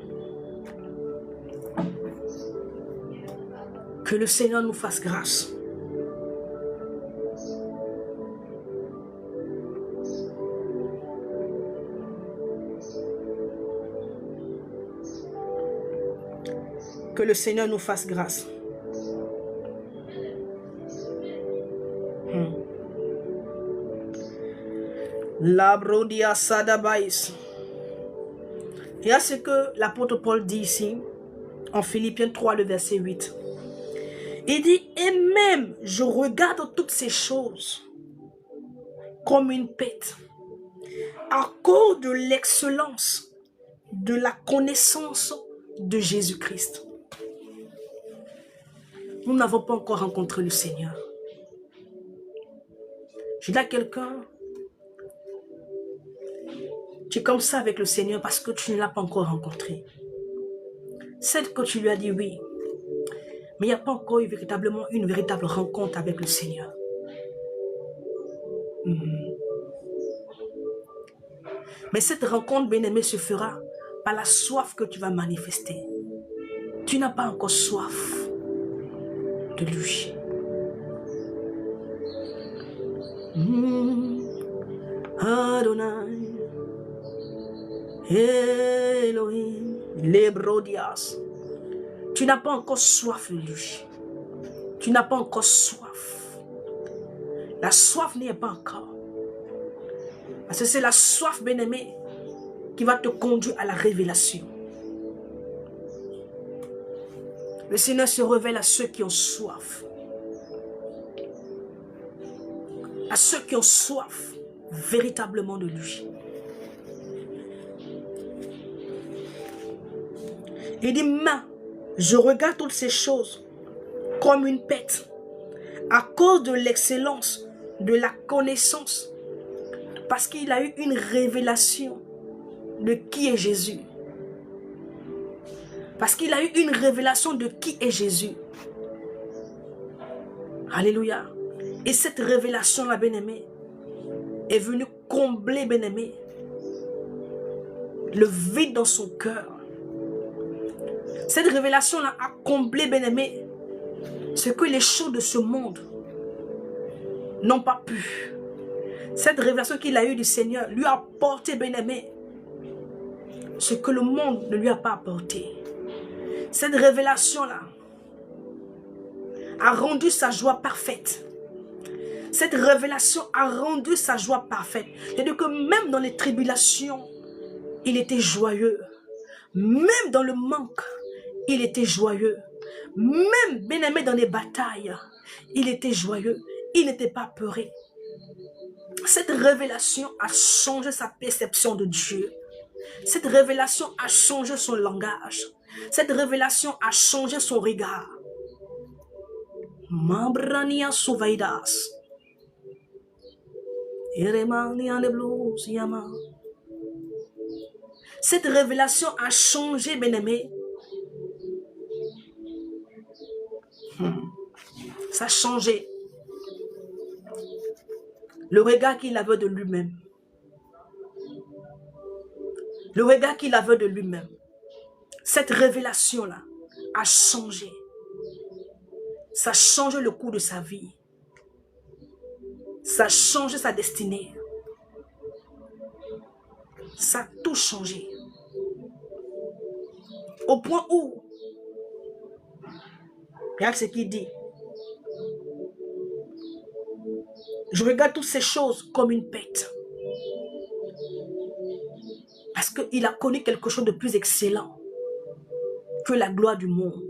Que le Seigneur nous fasse grâce. Que le Seigneur nous fasse grâce. La brodia sadabais. Il y a ce que l'apôtre Paul dit ici, en Philippiens 3, le verset 8. Il dit, et même je regarde toutes ces choses comme une pète, à cause de l'excellence de la connaissance de Jésus-Christ. Nous n'avons pas encore rencontré le Seigneur. Je dis à quelqu'un, tu es comme ça avec le Seigneur parce que tu ne l'as pas encore rencontré. C'est que tu lui as dit oui, mais il n'y a pas encore eu véritablement une véritable rencontre avec le Seigneur. Mais cette rencontre, bien-aimé, se fera par la soif que tu vas manifester. Tu n'as pas encore soif de lui. Adonai, Elohim, Lebrodias. Tu n'as pas encore soif de lui. Tu n'as pas encore soif. La soif n'y est pas encore. Parce que c'est la soif, bien-aimé, qui va te conduire à la révélation. Le Seigneur se révèle à ceux qui ont soif. À ceux qui ont soif véritablement de lui. Il dit, mais je regarde toutes ces choses comme une pète à cause de l'excellence de la connaissance. Parce qu'il a eu une révélation de qui est Jésus. Parce qu'il a eu une révélation de qui est Jésus. Alléluia. Et cette révélation-là, bien-aimé, est venue combler, bien-aimé, le vide dans son cœur. Cette révélation-là a comblé, bien-aimé, ce que les choses de ce monde n'ont pas pu. Cette révélation qu'il a eue du Seigneur lui a apporté, bien-aimé, ce que le monde ne lui a pas apporté. Cette révélation-là a rendu sa joie parfaite. Cette révélation a rendu sa joie parfaite. C'est-à-dire que même dans les tribulations, il était joyeux. Même dans le manque, il était joyeux. Même, bien-aimé, dans les batailles, il était joyeux. Il n'était pas peuré. Cette révélation a changé sa perception de Dieu. Cette révélation a changé son langage. Cette révélation a changé son regard. Mambrania Souvaidas. Cette révélation a changé, bien-aimé, Ça a changé le regard qu'il avait de lui-même. Le regard qu'il avait de lui-même. Cette révélation-là a changé. Ça a changé le cours de sa vie. Ça a changé sa destinée. Ça a tout changé. Au point où, regarde ce qu'il dit. Je regarde toutes ces choses comme une bête. Parce qu'il a connu quelque chose de plus excellent que la gloire du monde.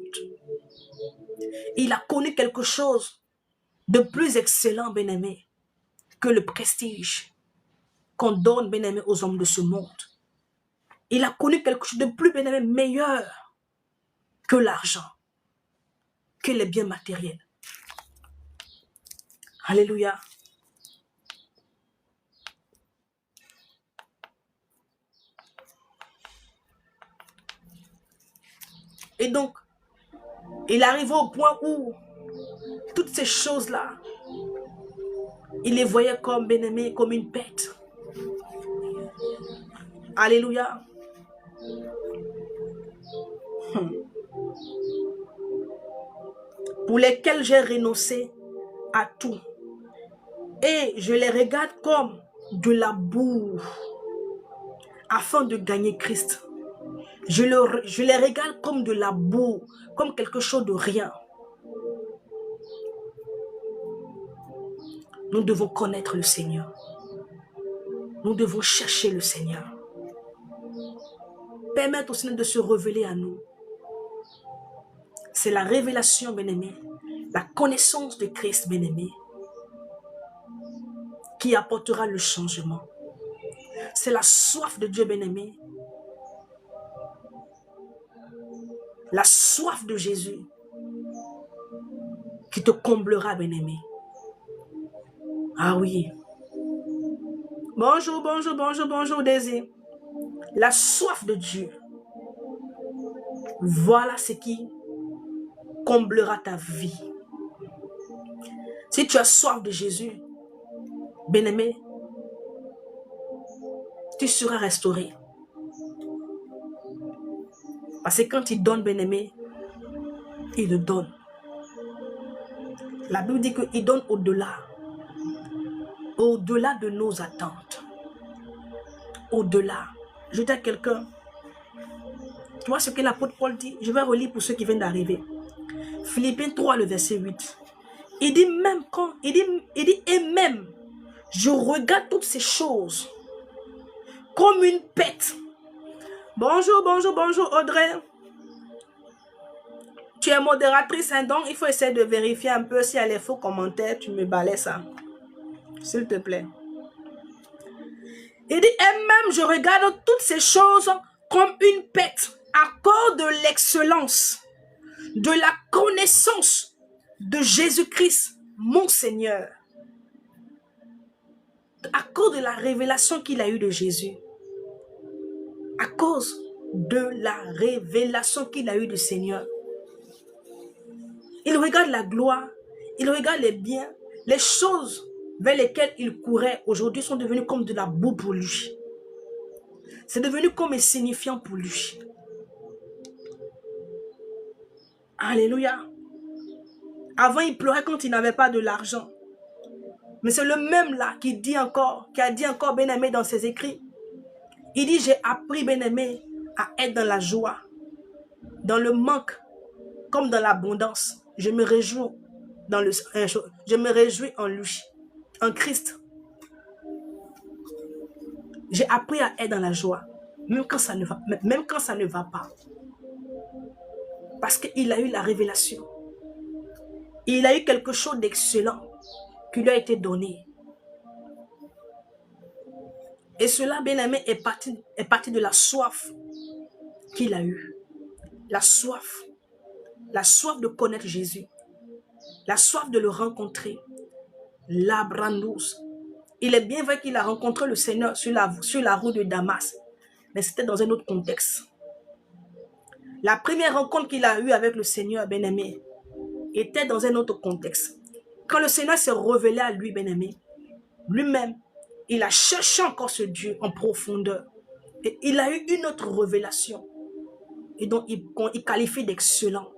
Il a connu quelque chose de plus excellent, bien-aimé, que le prestige qu'on donne, bien-aimé, aux hommes de ce monde. Il a connu quelque chose de plus, bien-aimé, meilleur que l'argent, que les biens matériels. Alléluia. Et donc, il arrive au point où toutes ces choses-là, il les voyait comme, bien-aimé, comme une bête. Alléluia. Pour lesquels j'ai renoncé à tout. Et je les regarde comme de la boue afin de gagner Christ. Je les regarde comme de la boue, comme quelque chose de rien. Nous devons connaître le Seigneur. Nous devons chercher le Seigneur. Permettre au Seigneur de se révéler à nous. C'est la révélation, bien-aimé, la connaissance de Christ, bien-aimé, qui apportera le changement. C'est la soif de Dieu, bien-aimé. La soif de Jésus qui te comblera, bien-aimé. Ah oui. Bonjour, bonjour, bonjour, bonjour, Daisy. La soif de Dieu. Voilà ce qui comblera ta vie. Si tu as soif de Jésus, bien-aimé, tu seras restauré. Parce que quand il donne, bien-aimé, il le donne. La Bible dit qu'il donne au-delà. Au-delà de nos attentes. Au-delà. Je dis à quelqu'un, tu vois ce que l'apôtre Paul dit? Je vais relire pour ceux qui viennent d'arriver. Philippiens 3, le verset 8. Il dit même quand, il dit, et même, je regarde toutes ces choses comme une bête. Bonjour, bonjour, bonjour Audrey. Tu es modératrice, hein, donc il faut essayer de vérifier un peu s'il y a les faux commentaires. Tu me balais ça, s'il te plaît. Il dit, et même je regarde toutes ces choses comme une bête à cause de l'excellence, de la connaissance de Jésus-Christ, mon Seigneur. À cause de la révélation qu'il a eue de Jésus. À cause de la révélation qu'il a eue du Seigneur. Il regarde la gloire, il regarde les biens, les choses vers lesquelles il courait aujourd'hui sont devenues comme de la boue pour lui. C'est devenu comme insignifiant pour lui. Alléluia. Avant, il pleurait quand il n'avait pas de l'argent. Mais c'est le même là qui a dit encore, bien-aimé dans ses écrits. Il dit, j'ai appris, bien-aimé, à être dans la joie, dans le manque, comme dans l'abondance. Je me réjouis en lui, en Christ. J'ai appris à être dans la joie, même quand ça ne va pas. Parce qu'il a eu la révélation. Il a eu quelque chose d'excellent qui lui a été donné. Et cela, bien-aimé, est parti de la soif qu'il a eue. La soif de connaître Jésus. La soif de le rencontrer. La brandouze. Il est bien vrai qu'il a rencontré le Seigneur sur la route de Damas. Mais c'était dans un autre contexte. La première rencontre qu'il a eue avec le Seigneur, bien-aimé, était dans un autre contexte. Quand le Seigneur s'est révélé à lui, bien-aimé, lui-même, il a cherché encore ce Dieu en profondeur. Et il a eu une autre révélation. Et donc, il qualifie d'excellent.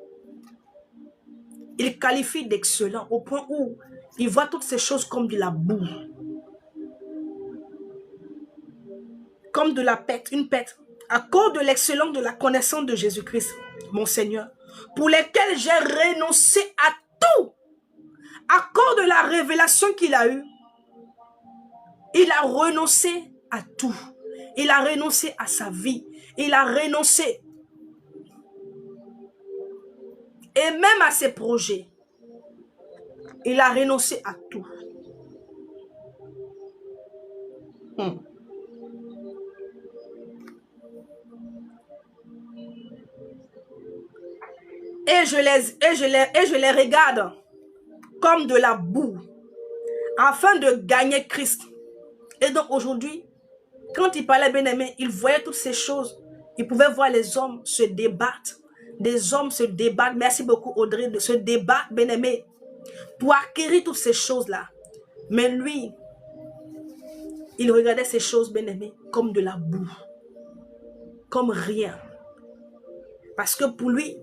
Il qualifie d'excellent au point où il voit toutes ces choses comme de la boue. Comme de la pète, une pète. À cause de l'excellence de la connaissance de Jésus-Christ, mon Seigneur, pour lesquels j'ai renoncé à tout. À cause de la révélation qu'il a eue, il a renoncé à tout. Il a renoncé à sa vie. Il a renoncé. Et même à ses projets. Il a renoncé à tout. Et je les regarde comme de la boue, afin de gagner Christ. Et donc aujourd'hui, quand il parlait, bien-aimé, il voyait toutes ces choses. Il pouvait voir les hommes se débattre. Des hommes se débattent. Merci beaucoup, Audrey, de se débattre, bien-aimé, pour acquérir toutes ces choses-là. Mais lui, il regardait ces choses, bien-aimé, comme de la boue. Comme rien. Parce que pour lui,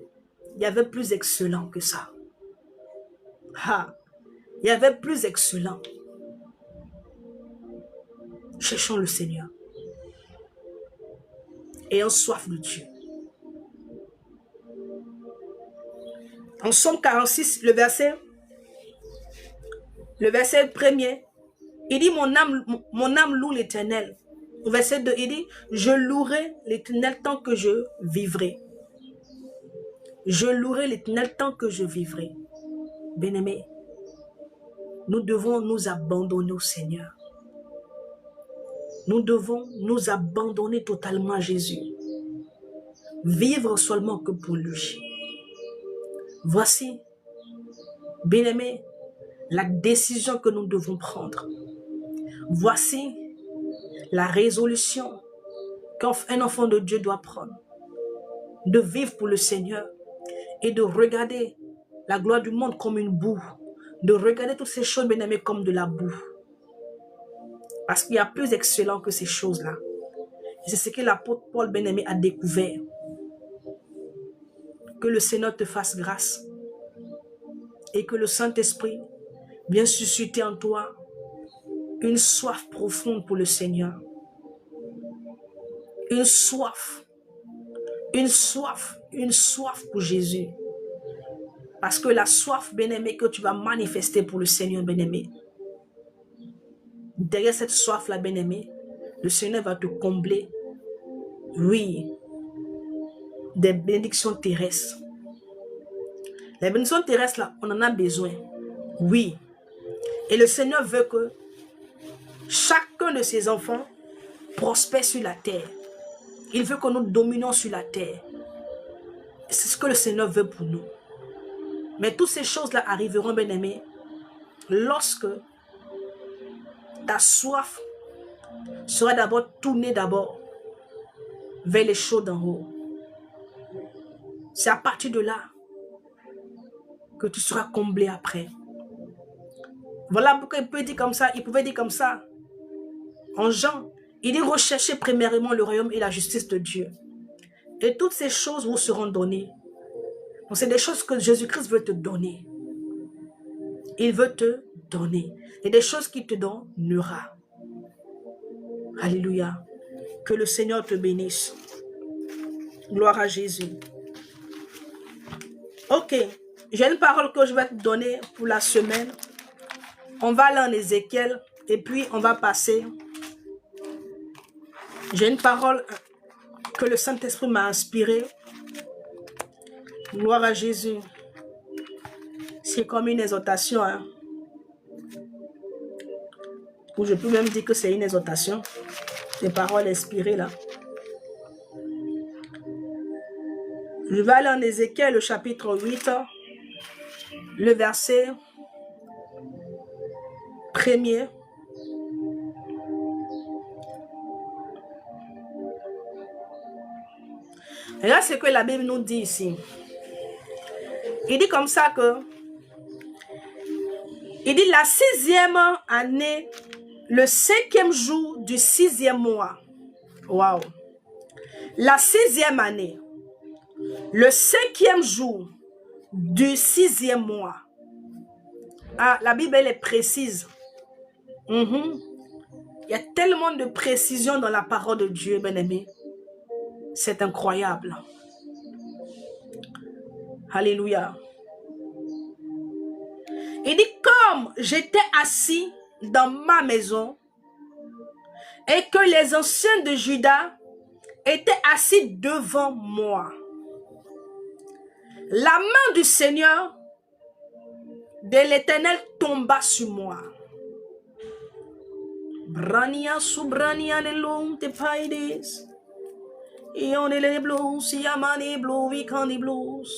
il y avait plus excellent que ça. Il y avait plus excellent. Cherchons le Seigneur. Ayons soif de Dieu. En Psaume 46, le verset 1er, il dit, mon âme loue l'Éternel. Au verset 2, il dit, je louerai l'Éternel tant que je vivrai. Je louerai l'Éternel tant que je vivrai. Bien-aimés, nous devons nous abandonner au Seigneur. Nous devons nous abandonner totalement à Jésus. Vivre seulement que pour lui. Voici, bien-aimés, la décision que nous devons prendre. Voici la résolution qu'un enfant de Dieu doit prendre. De vivre pour le Seigneur et de regarder la gloire du monde comme une boue. De regarder toutes ces choses, bien-aimés, comme de la boue. Parce qu'il y a plus excellent que ces choses-là. Et c'est ce que l'apôtre Paul, bien-aimé, a découvert. Que le Seigneur te fasse grâce. Et que le Saint-Esprit vienne susciter en toi une soif profonde pour le Seigneur. Une soif. Une soif. Une soif pour Jésus. Parce que la soif, bien-aimé, que tu vas manifester pour le Seigneur, bien-aimé. Derrière cette soif-là, bien-aimé, le Seigneur va te combler. Oui. Des bénédictions terrestres. Les bénédictions terrestres, là, on en a besoin. Oui. Et le Seigneur veut que chacun de ses enfants prospère sur la terre. Il veut que nous dominions sur la terre. C'est ce que le Seigneur veut pour nous. Mais toutes ces choses-là arriveront, bien-aimés, lorsque ta soif sera d'abord tournée vers les choses d'en haut. C'est à partir de là que tu seras comblé après. Voilà pourquoi il pouvait dire comme ça. En Jean, il dit recherchez premièrement le royaume et la justice de Dieu. Et toutes ces choses vous seront données. Donc c'est des choses que Jésus-Christ veut te donner. Il veut te donner. Et des choses qu'il te donnera. Alléluia. Que le Seigneur te bénisse. Gloire à Jésus. Ok. J'ai une parole que je vais te donner pour la semaine. On va aller en Ézéchiel et puis on va passer. J'ai une parole que le Saint-Esprit m'a inspirée. Gloire à Jésus. C'est comme une exhortation. Hein. Ou je peux même dire que c'est une exhortation. Des paroles inspirées là. Je vais aller en Ézéchiel, le chapitre 8, le verset 1er. Et là, c'est ce que la Bible nous dit ici. Il dit comme ça que Il dit la 6e année, le 5e jour du 6e mois. Waouh. La 6e année, le 5e jour du 6e mois. Ah, la Bible, elle est précise. Il y a tellement de précision dans la parole de Dieu, bien-aimé. C'est incroyable. Alléluia. Il dit, comme j'étais assis dans ma maison et que les anciens de Juda étaient assis devant moi, la main du Seigneur de l'Éternel tomba sur moi. Brania subrania de long te paides. Et on est les blues, yamani blue, we can the blues.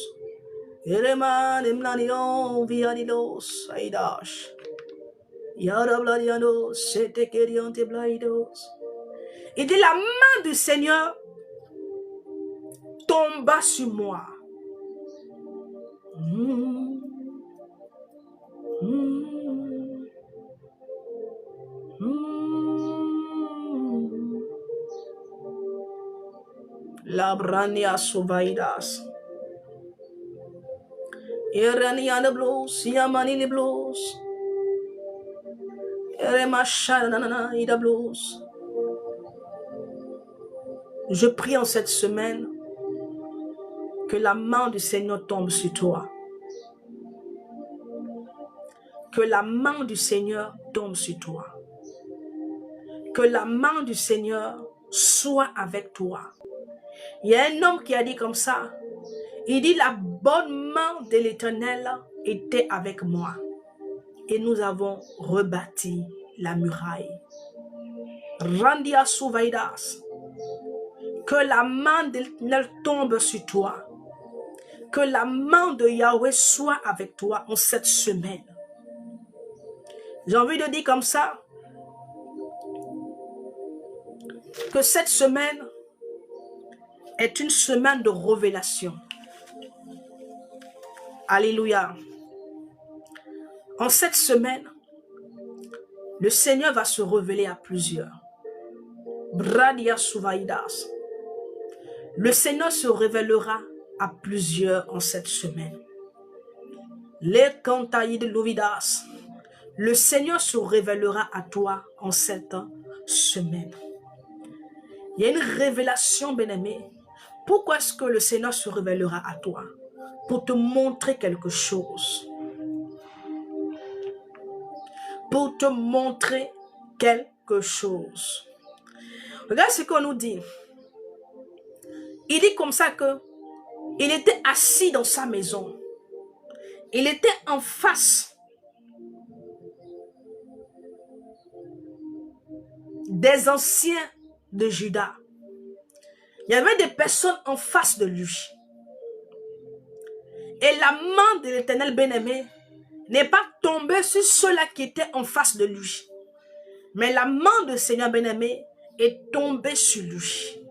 Ereman emlanion via the dos, aidash. Yara bladiano, sete keriante blaidos. Il dit la main du Seigneur tomba sur moi. La brania suvaidas. Irania de blues, yamani de blues. Eremashana ida blues. Je prie en cette semaine que la main du Seigneur tombe sur toi. Que la main du Seigneur tombe sur toi. Que la main du Seigneur soit avec toi. Il y a un homme qui a dit comme ça. Il dit la bonne main de l'Éternel était avec moi. Et nous avons rebâti la muraille. Randia Suvaidas. Que la main de l'Éternel tombe sur toi. Que la main de Yahweh soit avec toi en cette semaine. J'ai envie de dire comme ça. Que cette semaine est une semaine de révélation. Alléluia. En cette semaine, le Seigneur va se révéler à plusieurs. Bradia Suvaidas. Le Seigneur se révélera à plusieurs en cette semaine. Les cantaïs de l'Ovidas. Le Seigneur se révélera à toi en cette semaine. Il y a une révélation, bien-aimé. Pourquoi est-ce que le Seigneur se révélera à toi? Pour te montrer quelque chose. Pour te montrer quelque chose. Regarde ce qu'on nous dit. Il dit comme ça que il était assis dans sa maison. Il était en face des anciens de Juda. Il y avait des personnes en face de lui. Et la main de l'Éternel bien-aimé n'est pas tombée sur ceux-là qui étaient en face de lui. Mais la main du Seigneur bien-aimé est tombée sur lui.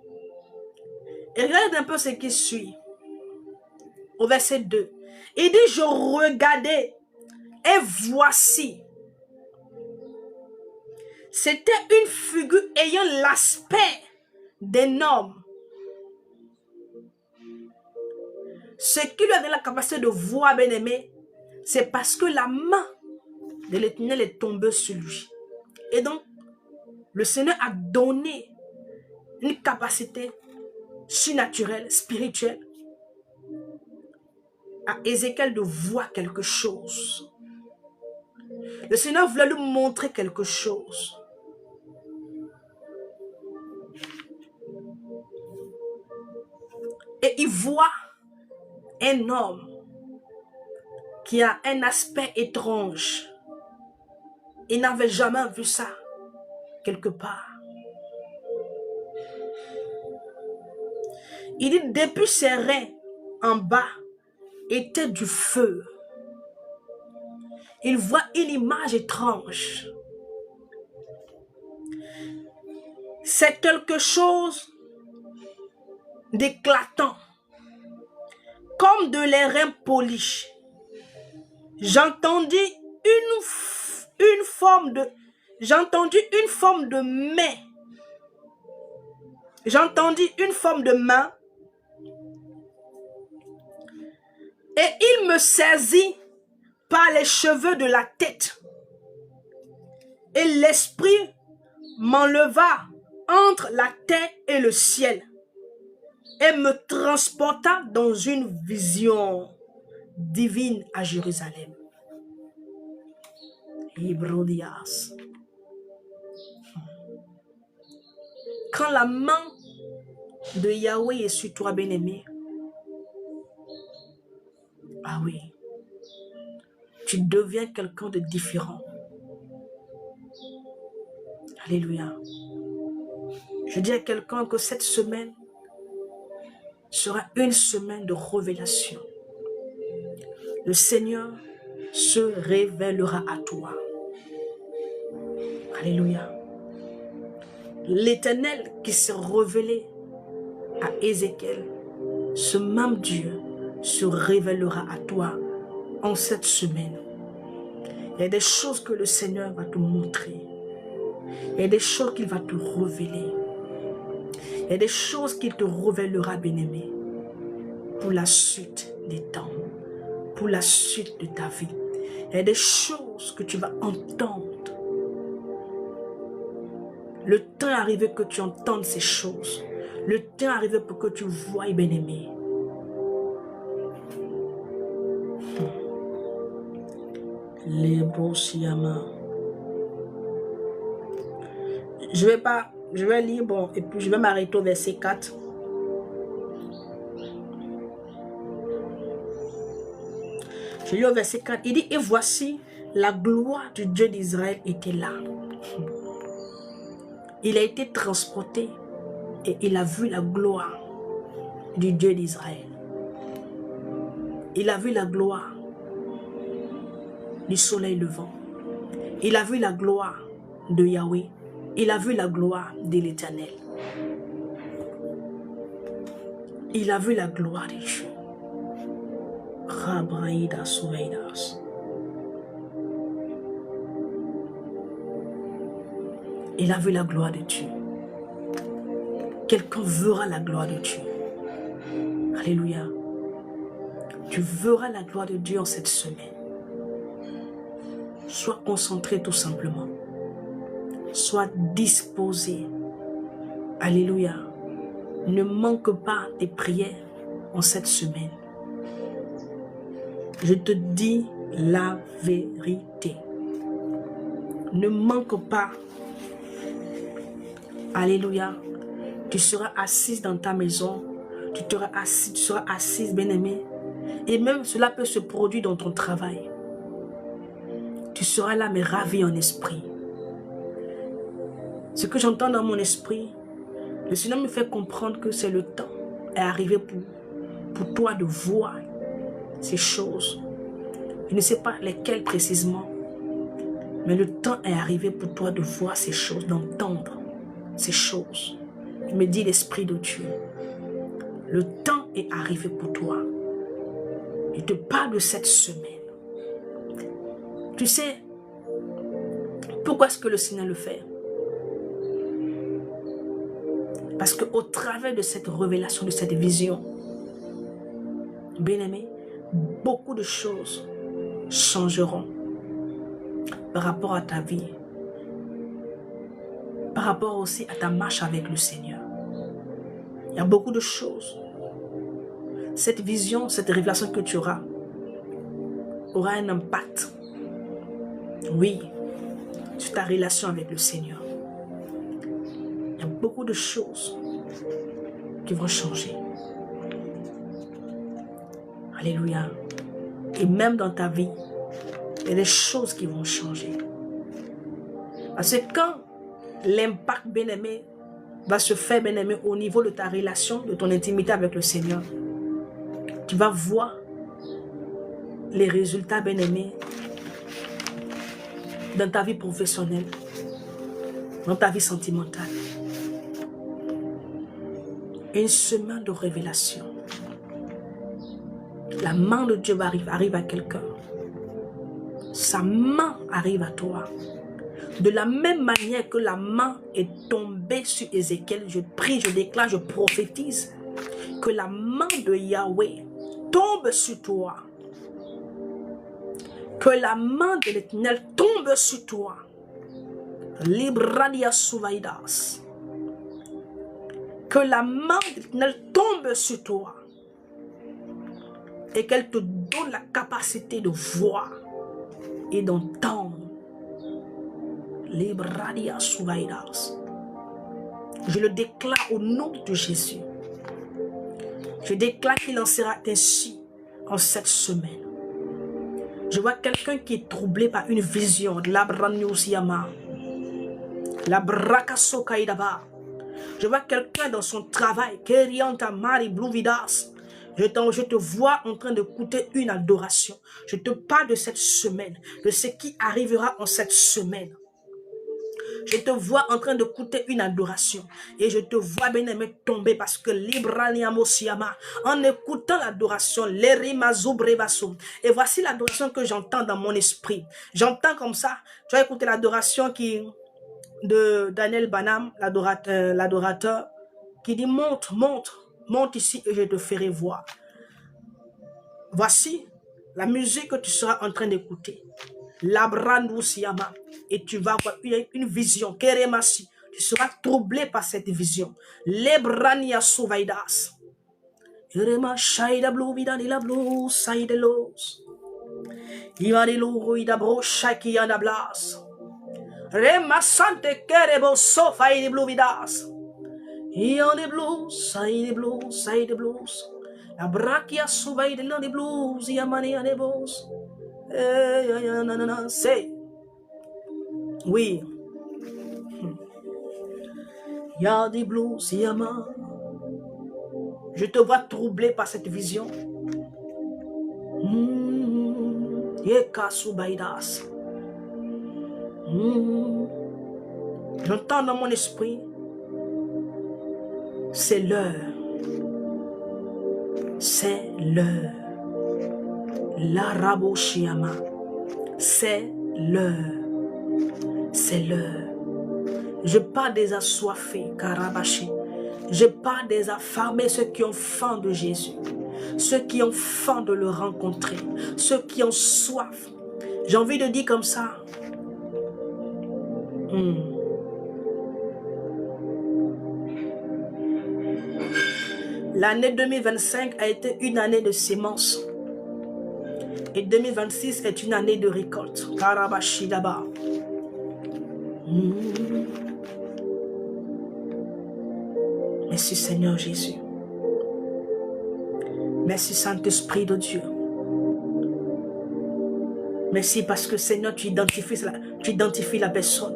Et regarde un peu ce qui suit. Au verset 2. Il dit, je regardais et voici. C'était une figure ayant l'aspect d'un homme. Ce qui lui avait la capacité de voir, bien-aimé, c'est parce que la main de l'Éternel est tombée sur lui. Et donc, le Seigneur a donné une capacité surnaturelle, spirituelle, à Ézéchiel de voir quelque chose. Le Seigneur voulait lui montrer quelque chose. Et il voit un homme qui a un aspect étrange. Il n'avait jamais vu ça quelque part. Il dit, depuis ses reins en bas était du feu. Il voit une image étrange. C'est quelque chose d'éclatant, comme de l'airain poli. J'entendis une forme de... J'ai entendu une forme de main. J'ai entendu une forme de main. Et il me saisit par les cheveux de la tête. Et l'esprit m'enleva entre la terre et le ciel. Et me transporta dans une vision divine à Jérusalem. Hébrodias. Quand la main de Yahweh est sur toi, bien-aimé, ah oui, tu deviens quelqu'un de différent. Alléluia. Je dis à quelqu'un que cette semaine sera une semaine de révélation. Le Seigneur se révélera à toi. Alléluia. L'Éternel qui s'est révélé à Ézéchiel, ce même Dieu se révélera à toi en cette semaine. Il y a des choses que le Seigneur va te montrer. Il y a des choses qu'il va te révéler. Il y a des choses qu'il te révélera, bien-aimé, pour la suite des temps, pour la suite de ta vie. Il y a des choses que tu vas entendre. Le temps est arrivé que tu entendes ces choses. Le temps est arrivé pour que tu voies, bien-aimé. Les Bosiyama. Je vais lire, bon, et puis je vais m'arrêter au verset 4. Je lis au verset 4, il dit, et voici, la gloire du Dieu d'Israël était là. Il a été transporté et il a vu la gloire du Dieu d'Israël. Il a vu la gloire du soleil levant. Il a vu la gloire de Yahweh. Il a vu la gloire de l'Éternel. Il a vu la gloire de Dieu. Rabraïda Souveidas. Il a vu la gloire de Dieu. Quelqu'un verra la gloire de Dieu. Alléluia. Tu verras la gloire de Dieu en cette semaine. Sois concentré tout simplement. Sois disposé. Alléluia. Ne manque pas tes prières en cette semaine. Je te dis la vérité. Ne manque pas. Alléluia. Tu seras assise dans ta maison. Tu seras assise, bien-aimée. Et même cela peut se produire dans ton travail. Tu seras là, mais ravi en esprit. Ce que j'entends dans mon esprit, le Seigneur me fait comprendre que c'est le temps est arrivé pour toi de voir ces choses. Je ne sais pas lesquelles précisément, mais le temps est arrivé pour toi de voir ces choses, d'entendre ces choses. Il me dit l'Esprit de Dieu. Le temps est arrivé pour toi. Il te parle de cette semaine. Tu sais, pourquoi est-ce que le Seigneur le fait? Parce qu'au travers de cette révélation, de cette vision, bien-aimé, beaucoup de choses changeront par rapport à ta vie, par rapport aussi à ta marche avec le Seigneur. Il y a beaucoup de choses. Cette vision, cette révélation que tu auras aura un impact, oui, sur ta relation avec le Seigneur. Il y a beaucoup de choses qui vont changer. Alléluia. Et même dans ta vie, il y a des choses qui vont changer. Parce que quand l'impact, bien-aimé, va se faire, bien-aimé, au niveau de ta relation, de ton intimité avec le Seigneur, tu vas voir les résultats, bien-aimé, dans ta vie professionnelle, dans ta vie sentimentale. Une semaine de révélation. La main de Dieu arrive à quelqu'un. sa main arrive à toi. De la même manière que la main est tombée sur Ézéchiel, je prie, je déclare, je prophétise que la main de Yahweh tombe sur toi. Que la main de l'Éternel tombe sur toi. Libradia Souvaidas. Que la main de l'Éternel tombe sur toi. Et qu'elle te donne la capacité de voir et d'entendre. Libradia Souvaidas. Je le déclare au nom de Jésus. Je déclare qu'il en sera ainsi en cette semaine. Je vois quelqu'un qui est troublé par une vision de la Branyosiyama, la Brakasokaidaba. Je vois quelqu'un dans son travail, Kerianta Mari Bluvidas. Je te vois en train d'écouter une adoration. Je te parle de cette semaine, de ce qui arrivera en cette semaine. Je te vois en train d'écouter une adoration. Et je te vois, bien-aimé, tomber parce que Libraniamosiama, en écoutant l'adoration, et voici l'adoration que j'entends dans mon esprit. J'entends comme ça. Tu as écouté l'adoration de Daniel Banham, l'adorateur, qui dit monte, monte, monte ici et je te ferai voir. Voici la musique que tu seras en train d'écouter. Labrandousiama. Et tu vas avoir une vision. Keremasi. Tu seras troublé par cette vision. Lebrania Souvaidas. Kerema Shaida Blue Vidani Blue Saidelos. Ivanilo Idabro Shaki Anablas. Rema Sante Kerebo Sofa de Blue Vidas. Ian de Blues, Side Blues, Side Blues. La Brakia Souvaide de Blues, Yamani Anebos. C'est. Oui. Ya des blues, Yama. Je te vois troublé par cette vision. Yeka Soubaidas. J'entends dans mon esprit. C'est l'heure. C'est l'heure. L'Arabo Shiama. C'est l'heure. C'est l'heure. Je parle des assoiffés, Karabashi. Je parle des affamés, ceux qui ont faim de Jésus. Ceux qui ont faim de le rencontrer. Ceux qui ont soif. J'ai envie de dire comme ça. L'année 2025 a été une année de sémence. Et 2026 est une année de récolte. Karabashi là-bas. Merci Seigneur Jésus. Merci Saint-Esprit de Dieu. Merci parce que Seigneur, tu identifies la personne.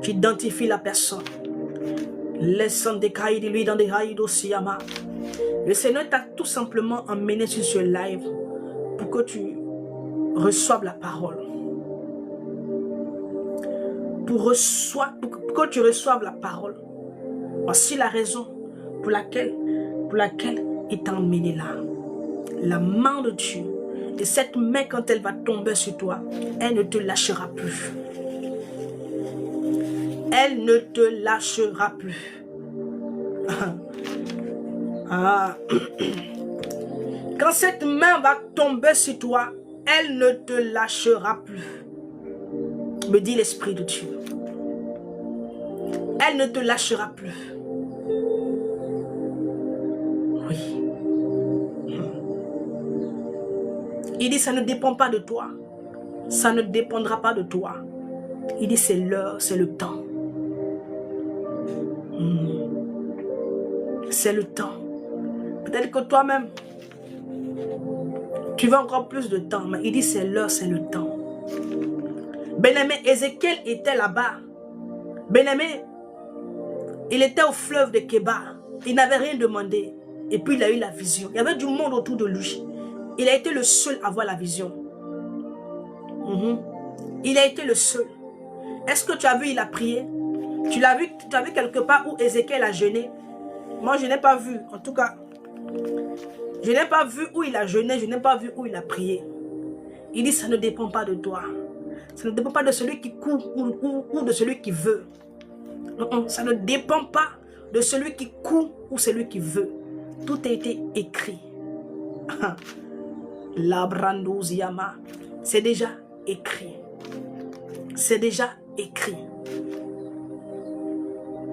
Tu identifies la personne. Laissant des cailles de lui dans des rails d'Osiyama. Le Seigneur t'a tout simplement emmené sur ce live pour que tu reçoives la parole. Pour que tu reçoives la parole. Voici la raison pour laquelle il t'a emmené là. La main de Dieu. Et cette main, quand elle va tomber sur toi, elle ne te lâchera plus. Elle ne te lâchera plus. Ah. Quand cette main va tomber sur toi, elle ne te lâchera plus. Me dit l'Esprit de Dieu. Elle ne te lâchera plus. Oui. Il dit, ça ne dépend pas de toi. Ça ne dépendra pas de toi. Il dit, c'est l'heure, c'est le temps. C'est le temps. Peut-être que toi-même, tu veux encore plus de temps. Mais il dit, c'est l'heure, c'est le temps. Bien-aimé, Ézéchiel était là-bas. Bien-aimé, il était au fleuve de Kébar. Il n'avait rien demandé. Et puis il a eu la vision. Il y avait du monde autour de lui. Il a été le seul à voir la vision. Il a été le seul. Est-ce que tu as vu, il a prié? Tu as vu quelque part où Ézéchiel a jeûné? Moi, je n'ai pas vu. En tout cas, Je n'ai pas vu où il a jeûné, je n'ai pas vu où il a prié. Il dit, ça ne dépend pas de toi. Ça ne dépend pas de celui qui court ou de celui qui veut. Non, ça ne dépend pas de celui qui court ou celui qui veut. Tout a été écrit. La brandoziama, c'est déjà écrit. C'est déjà écrit.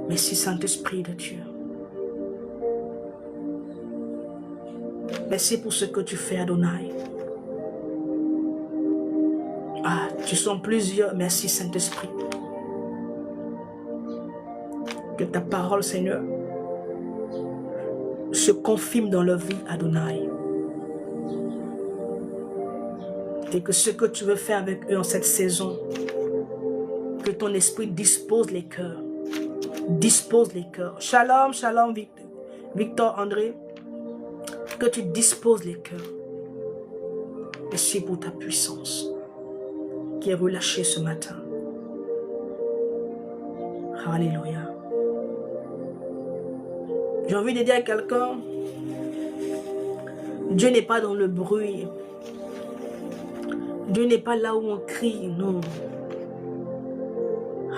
Merci Saint-Esprit de Dieu. Merci pour ce que tu fais, Adonai. Ah, tu sont plusieurs. Merci Saint-Esprit. Que ta parole, Seigneur, se confirme dans leur vie, Adonai. Et que ce que tu veux faire avec eux en cette saison, que ton esprit dispose les cœurs. Dispose les cœurs. Shalom, shalom, Victor, André. Que tu disposes les cœurs. Merci pour ta puissance qui est relâchée ce matin. Alléluia. J'ai envie de dire à quelqu'un, Dieu n'est pas dans le bruit. Dieu n'est pas là où on crie, non.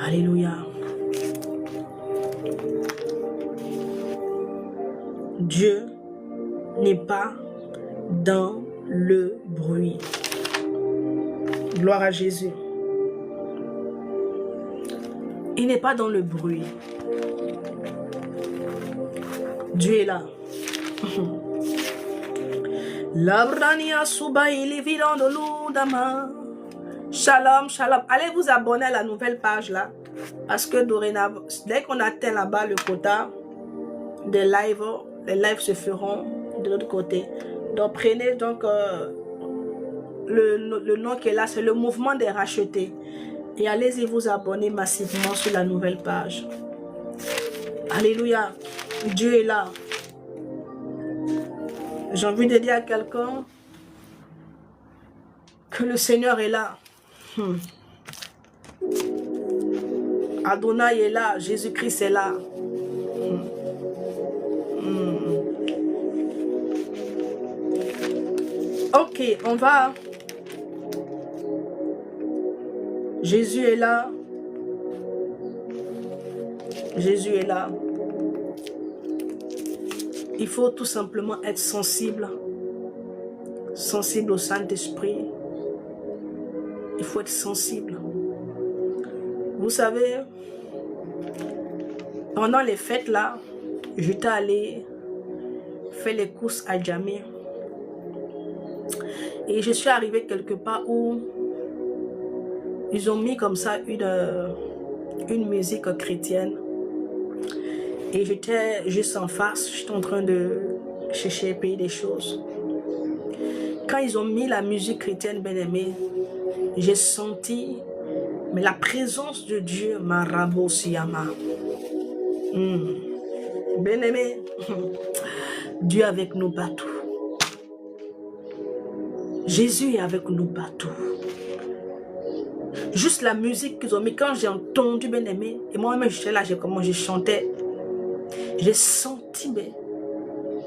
Alléluia. Dieu n'est pas dans le bruit. Gloire à Jésus. Il n'est pas dans le bruit. Dieu est là. Labrania Suba il est vivant de l'Oudama. Shalom, shalom. Allez vous abonner à la nouvelle page là. Parce que dorénavant, dès qu'on atteint là-bas le quota des lives, les lives se feront de l'autre côté. Donc prenez donc le nom qui est là, c'est le mouvement des rachetés. Et allez-y vous abonner massivement sur la nouvelle page. Alléluia. Dieu est là. J'ai envie de dire à quelqu'un que le Seigneur est là. Adonai est là. Jésus-Christ est là. Ok, on va. Jésus est là. Jésus est là. Il faut tout simplement être sensible. Sensible au Saint-Esprit. Il faut être sensible. Vous savez, pendant les fêtes là, j'étais allé faire les courses à Djamé. Et je suis arrivé quelque part où ils ont mis comme ça une musique chrétienne. Et j'étais juste en face, j'étais en train de chercher, payer des choses. Quand ils ont mis la musique chrétienne, bien-aimée, j'ai senti mais la présence de Dieu, Marabo Siyama. Bien-aimé, Dieu est avec nous partout. Jésus est avec nous partout. Juste la musique qu'ils ont mis, quand j'ai entendu, bien-aimé, et moi-même j'étais là, comment je chantais, j'ai senti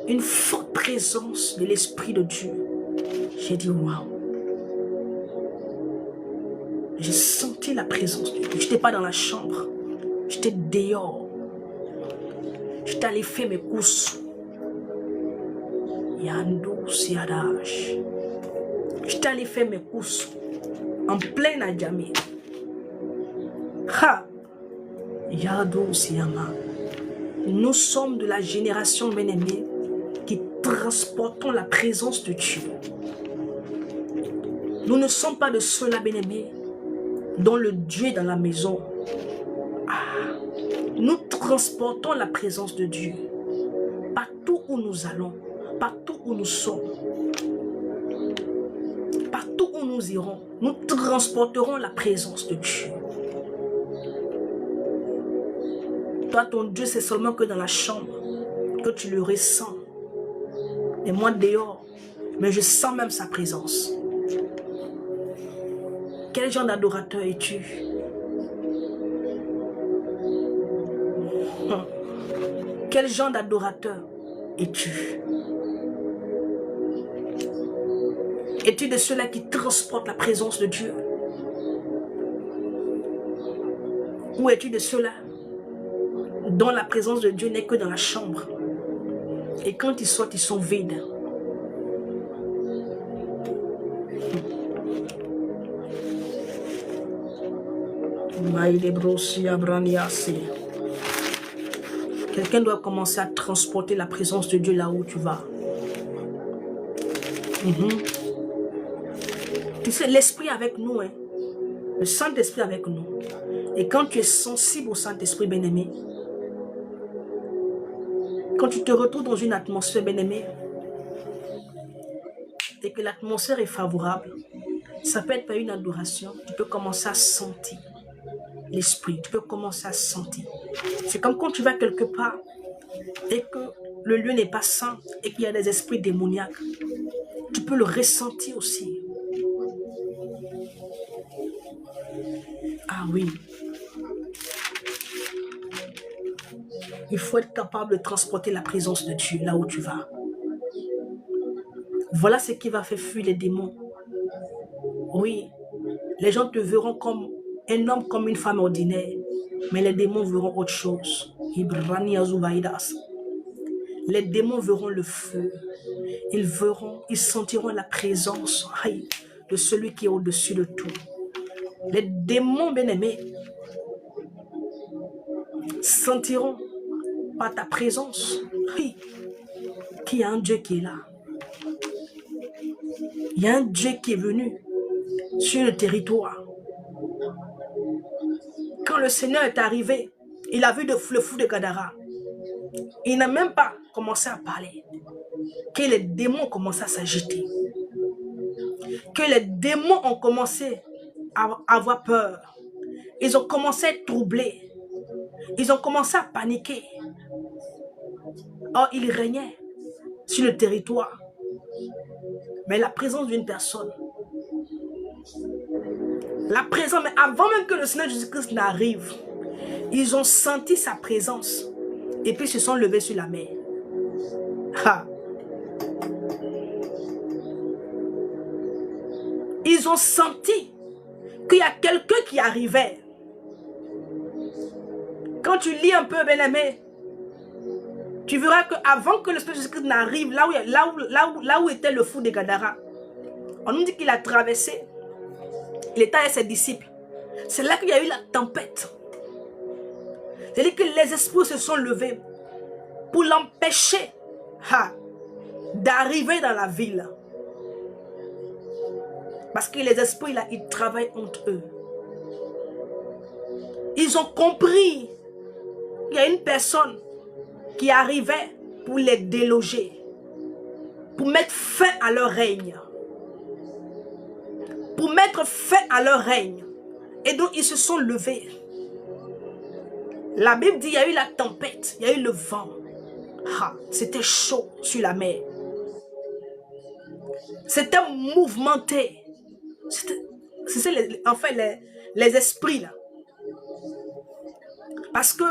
une forte présence de l'Esprit de Dieu. J'ai dit waouh. J'ai senti la présence de Dieu. Je n'étais pas dans la chambre, j'étais dehors. J'étais allé faire mes courses. Yando Siadash. J'étais allé faire mes courses en plein Adjamé. Ha! Yado Siyama. Nous sommes de la génération bien-aimée qui transportons la présence de Dieu. Nous ne sommes pas de ceux-là bien-aimés dont le Dieu est dans la maison. Ah. Nous transportons la présence de Dieu partout où nous allons, partout où nous sommes, partout où nous irons. Nous transporterons la présence de Dieu. Toi, ton Dieu, c'est seulement que dans la chambre que tu le ressens. Et moi dehors, mais je sens même sa présence. Quel genre d'adorateur es-tu? Quel genre d'adorateur es-tu? Es-tu de ceux-là qui transportent la présence de Dieu? Ou es-tu de ceux-là dont la présence de Dieu n'est que dans la chambre? Et quand ils sortent, ils sont vides. Quelqu'un doit commencer à transporter la présence de Dieu là où tu vas. Tu sais, l'Esprit avec nous, hein? Le Saint-Esprit avec nous. Et quand tu es sensible au Saint-Esprit, bien-aimé, quand tu te retrouves dans une atmosphère, bien-aimé, et que l'atmosphère est favorable, ça peut être pas une adoration, tu peux commencer à sentir l'Esprit, tu peux commencer à sentir. C'est comme quand tu vas quelque part et que le lieu n'est pas sain et qu'il y a des esprits démoniaques. Tu peux le ressentir aussi. Ah oui. Il faut être capable de transporter la présence de Dieu là où tu vas. Voilà ce qui va faire fuir les démons. Oui, les gens te verront comme un homme, comme une femme ordinaire, mais les démons verront autre chose. Les démons verront le feu. Ils sentiront la présence de celui qui est au-dessus de tout. Les démons, bien-aimés, sentiront par ta présence qu'il y a un Dieu qui est là. Il y a un Dieu qui est venu sur le territoire. Quand le Seigneur est arrivé, il a vu le fou de Gadara. Il n'a même pas commencé à parler. Que les démons ont commencé à s'agiter. Que les démons ont commencé à avoir peur. Ils ont commencé à être troublés. Ils ont commencé à paniquer. Or, il régnait sur le territoire. Mais la présence d'une personne, mais avant même que le Seigneur Jésus-Christ n'arrive, ils ont senti sa présence et puis se sont levés sur la mer. Ils ont senti qu'il y a quelqu'un qui arrivait. Quand tu lis un peu, bien-aimé, tu verras qu'avant que le Seigneur Jésus-Christ n'arrive, là où était le fou de Gadara, on nous dit qu'il a traversé. Il était avec ses disciples. C'est là qu'il y a eu la tempête. C'est-à-dire que les esprits se sont levés pour l'empêcher d'arriver dans la ville. Parce que les esprits, là, ils travaillent entre eux. Ils ont compris qu'il y a une personne qui arrivait pour les déloger, pour mettre fin à leur règne. Pour mettre fin à leur règne. Et donc, ils se sont levés. La Bible dit qu'il y a eu la tempête, il y a eu le vent. C'était chaud sur la mer. C'était mouvementé. C'était les esprits là. Parce que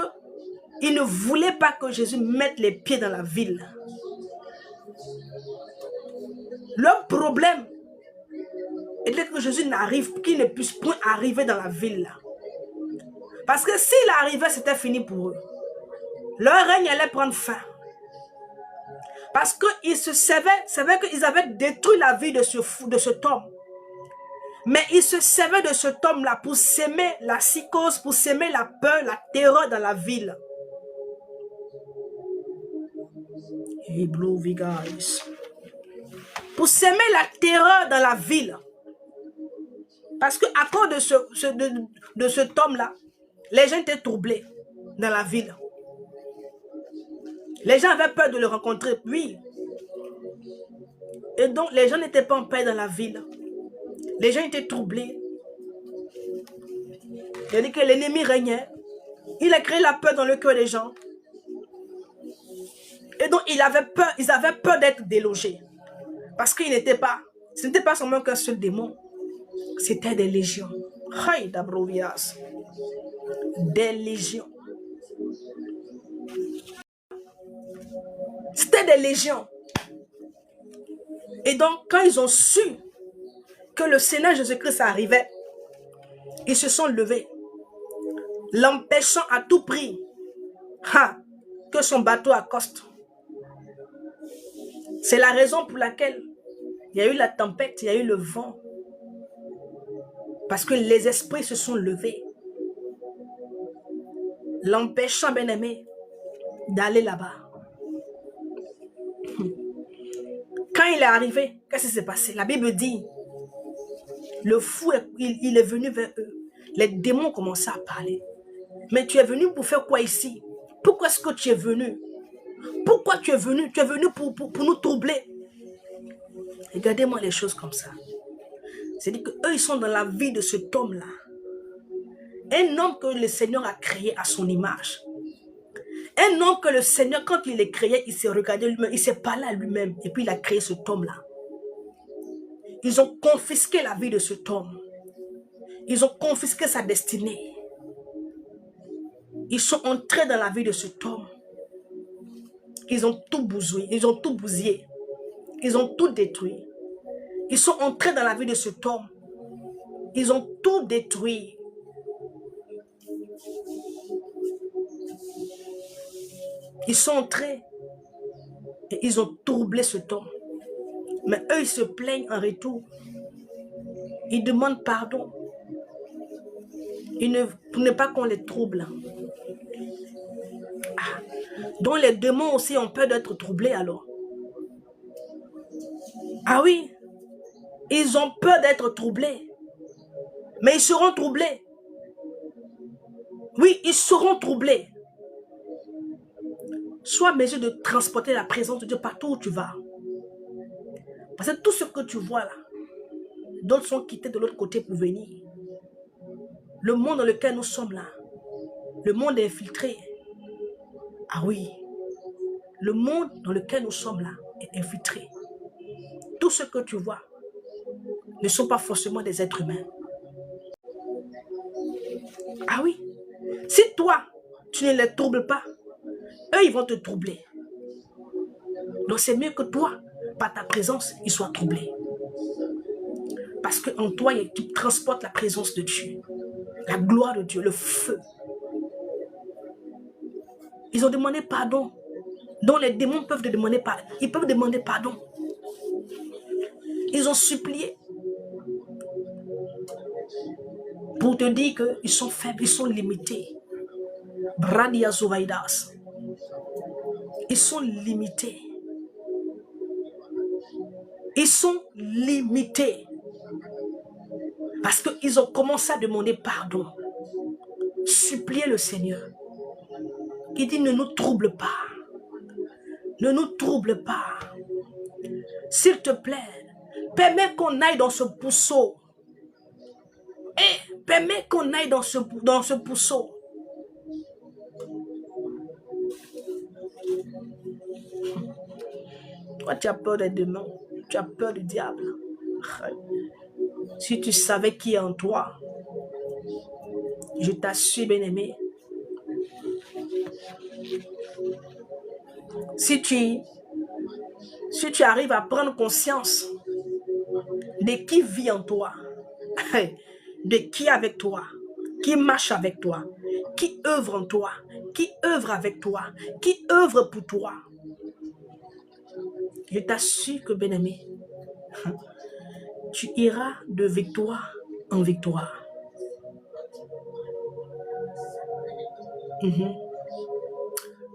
ils ne voulaient pas que Jésus mette les pieds dans la ville. Leur problème était que Jésus n'arrive, qu'il ne puisse point arriver dans la ville là. Parce que s'il arrivait, c'était fini pour eux. Leur règne allait prendre fin. Parce qu'ils savaient qu'ils avaient détruit la vie de cet homme. Mais ils se servaient de cet homme-là pour s'aimer la psychose, pour s'aimer la peur, la terreur dans la ville. Pour s'aimer la terreur dans la ville. Parce qu'à cause de cet homme-là, les gens étaient troublés dans la ville. Les gens avaient peur de le rencontrer, oui. Et donc, les gens n'étaient pas en paix dans la ville. Les gens étaient troublés. Il a dit que l'ennemi régnait. Il a créé la peur dans le cœur des gens. Et donc, ils avaient peur d'être délogés. Parce ce n'était pas seulement qu'un seul démon. C'était des légions. Des légions. C'était des légions. Et donc, quand ils ont su que le Seigneur Jésus-Christ arrivait, ils se sont levés, l'empêchant à tout prix que son bateau accoste. C'est la raison pour laquelle il y a eu la tempête, il y a eu le vent. Parce que les esprits se sont levés, l'empêchant, bien-aimé, d'aller là-bas. Quand il est arrivé, qu'est-ce qui s'est passé? La Bible dit, le fou, il est venu vers eux. Les démons commençaient à parler. Mais tu es venu pour faire quoi ici? Pourquoi est-ce que tu es venu? Pourquoi tu es venu? Tu es venu pour nous troubler. Regardez-moi les choses comme ça. C'est-à-dire qu'eux, ils sont dans la vie de cet homme-là. Un homme que le Seigneur a créé à son image. Un homme que le Seigneur, quand il est créé, il s'est regardé lui-même, il s'est parlé à lui-même. Et puis il a créé cet homme-là. Ils ont confisqué la vie de cet homme. Ils ont confisqué sa destinée. Ils sont entrés dans la vie de cet homme. Ils ont tout bousillé. Ils ont tout bousillé. Ils ont tout détruit. Ils sont entrés dans la vie de cet homme. Ils ont tout détruit. Ils sont entrés et ils ont troublé cet homme. Mais eux, ils se plaignent en retour. Ils demandent pardon. Pour ne pas qu'on les trouble. Donc les démons aussi ont peur d'être troublés alors. Ah oui, ils ont peur d'être troublés. Mais ils seront troublés. Oui, ils seront troublés. Sois en mesure de transporter la présence de Dieu partout où tu vas. Parce que tout ce que tu vois là, d'autres sont quittés de l'autre côté pour venir. Le monde dans lequel nous sommes là, le monde est infiltré. Ah oui, le monde dans lequel nous sommes là est infiltré. Tout ce que tu vois ne sont pas forcément des êtres humains. Ah oui, si toi, tu ne les troubles pas, eux, ils vont te troubler. Donc c'est mieux que toi, par ta présence, ils soient troublés. Parce qu'en toi, tu transportes la présence de Dieu, la gloire de Dieu, le feu. Ils ont demandé pardon. Donc les démons peuvent te demander pardon. Ils peuvent demander pardon. Ils ont supplié pour te dire qu'ils sont faibles, ils sont limités. Bradia Zouvaïdas. Ils sont limités. Ils sont limités. Parce qu'ils ont commencé à demander pardon. Supplier le Seigneur. Il dit ne nous trouble pas. Ne nous trouble pas. S'il te plaît, permets qu'on aille dans ce pousseau. Et permets qu'on aille dans ce pousseau. Toi, tu as peur des démons. Tu as peur du diable. Si tu savais qui est en toi, je t'assure, bien-aimé. Si tu arrives à prendre conscience de qui vit en toi, de qui est avec toi, qui marche avec toi, qui œuvre en toi, qui œuvre avec toi, qui œuvre pour toi, je t'assure que, bien-aimé, tu iras de victoire en victoire.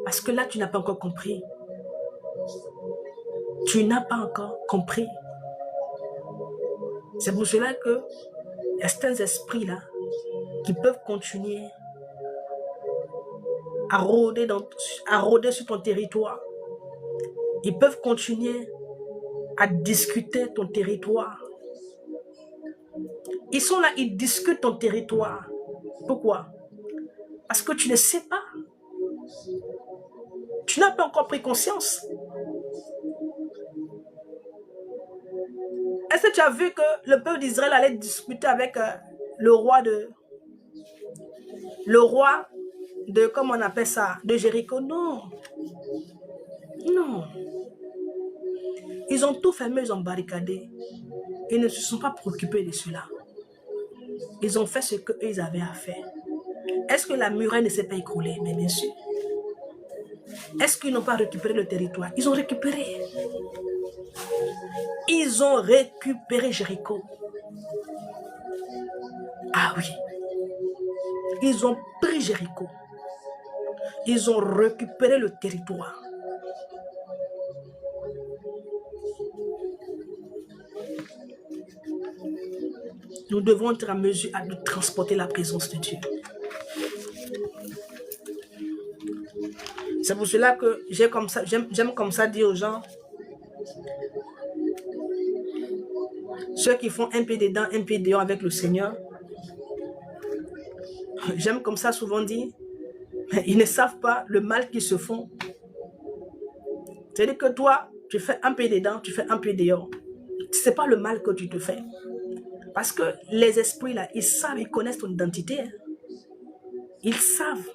Parce que là, tu n'as pas encore compris. Tu n'as pas encore compris. C'est pour cela que il y a certains esprits-là qui peuvent continuer à rôder sur ton territoire. Ils peuvent continuer à discuter ton territoire. Ils sont là, ils discutent ton territoire. Pourquoi? Parce que tu ne sais pas. Tu n'as pas encore pris conscience. Est-ce que tu as vu que le peuple d'Israël allait discuter avec le roi de, comment on appelle ça, de Jéricho? Non. Non. Ils ont tout fermé, ils ont barricadé. Ils ne se sont pas préoccupés de cela. Ils ont fait ce qu'ils avaient à faire. Est-ce que la muraille ne s'est pas écroulée? Mais bien sûr. Est-ce qu'ils n'ont pas récupéré le territoire? Ils ont récupéré. Ils ont récupéré Jéricho. Ah oui. Ils ont pris Jéricho. Ils ont récupéré le territoire. Nous devons être en mesure de transporter la présence de Dieu. C'est pour cela que j'aime comme ça dire aux gens, ceux qui font un pied dedans, un pied dehors avec le Seigneur, j'aime comme ça souvent dire, mais ils ne savent pas le mal qu'ils se font. C'est-à-dire que toi, tu fais un pied dedans, tu fais un pied dehors. Ce n'est pas le mal que tu te fais. Parce que les esprits là, ils savent, ils connaissent ton identité. Hein. Ils savent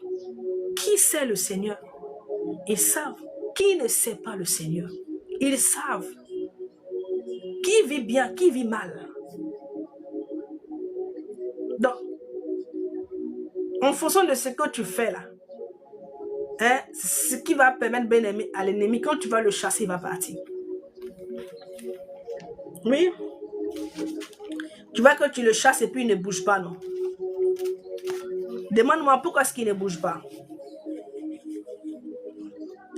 qui c'est le Seigneur. Ils savent qui ne sait pas le Seigneur. Ils savent qui vit bien, qui vit mal. Donc, en fonction de ce que tu fais là, hein, ce qui va permettre bien-aimé à l'ennemi, quand tu vas le chasser, il va partir. Oui. Tu vois que tu le chasses et puis il ne bouge pas, non? Demande-moi pourquoi est-ce qu'il ne bouge pas.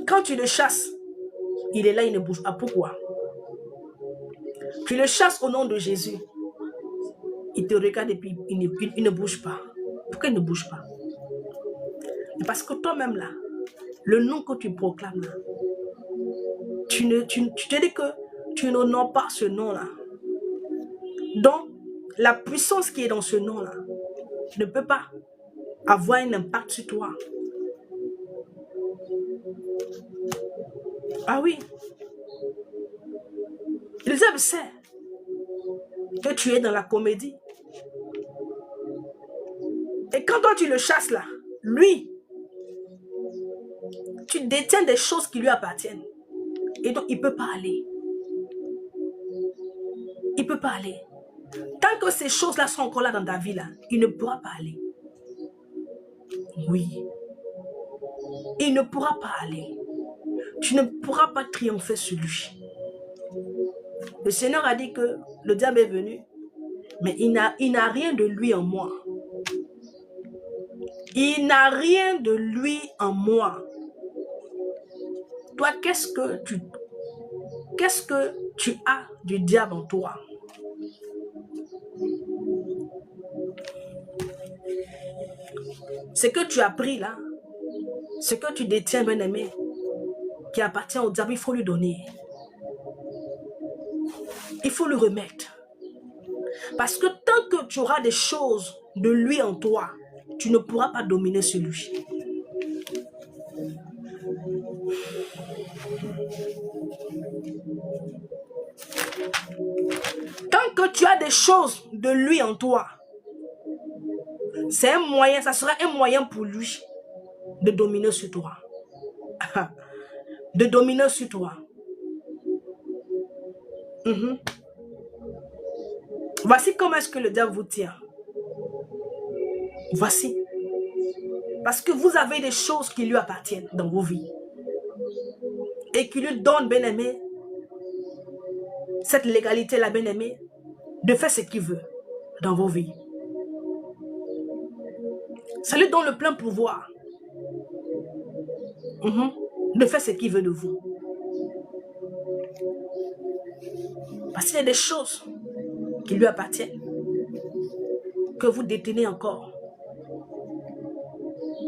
Quand tu le chasses, il est là, il ne bouge pas. Pourquoi? Tu le chasses au nom de Jésus. Il te regarde et puis il ne bouge pas. Pourquoi il ne bouge pas? Parce que toi-même là, le nom que tu proclames là, tu te dis que tu n'honores pas ce nom-là. Donc, la puissance qui est dans ce nom-là ne peut pas avoir un impact sur toi. Ah oui. Elisabeth sait que tu es dans la comédie. Et quand toi tu le chasses là, lui, tu détiens des choses qui lui appartiennent. Et donc il ne peut pas aller. Il ne peut pas aller. Tant que ces choses-là sont encore là dans ta vie là, il ne pourra pas aller. Oui. Il ne pourra pas aller. Tu ne pourras pas triompher sur lui. Le Seigneur a dit que le diable est venu, mais il n'a rien de lui en moi. Il n'a rien de lui en moi. Toi, qu'est-ce que tu as du diable en toi? Ce que tu as pris là, ce que tu détiens, bien-aimé, qui appartient au diable, il faut lui donner. Il faut lui remettre. Parce que tant que tu auras des choses de lui en toi, tu ne pourras pas dominer sur lui. Tant que tu as des choses de lui en toi, c'est un moyen, ça sera un moyen pour lui de dominer sur toi. De dominer sur toi. Voici comment est-ce que le diable vous tient. Voici. Parce que vous avez des choses qui lui appartiennent dans vos vies. Et qui lui donnent, bien-aimé, cette légalité-là, bien-aimé, de faire ce qu'il veut dans vos vies. Ça lui donne le plein pouvoir de faire ce qu'il veut de vous. Parce qu'il y a des choses qui lui appartiennent, que vous détenez encore.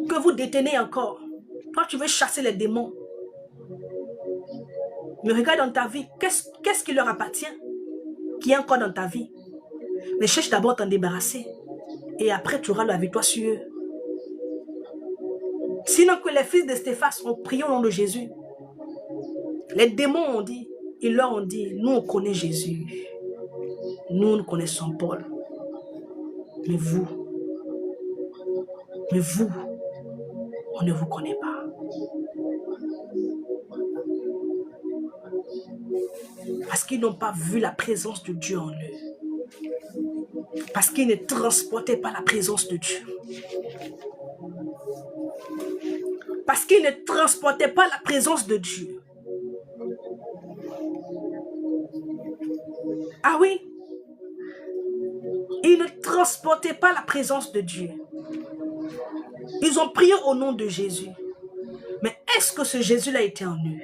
Que vous détenez encore. Toi, tu veux chasser les démons. Mais regarde dans ta vie, qu'est-ce qui leur appartient, qui est encore dans ta vie. Mais cherche d'abord à t'en débarrasser. Et après, tu auras la victoire sur eux. Sinon que les fils de Stéphas ont prié au nom de Jésus. Les démons ont dit, ils leur ont dit, nous on connaît Jésus. Nous connaissons Paul. Mais vous, on ne vous connaît pas. Parce qu'ils n'ont pas vu la présence de Dieu en eux. Parce qu'ils ne transportaient pas la présence de Dieu. Parce qu'ils ne transportaient pas la présence de Dieu. Ah oui, ils ne transportaient pas la présence de Dieu. Ils ont prié au nom de Jésus. Mais est-ce que ce Jésus-là était en eux?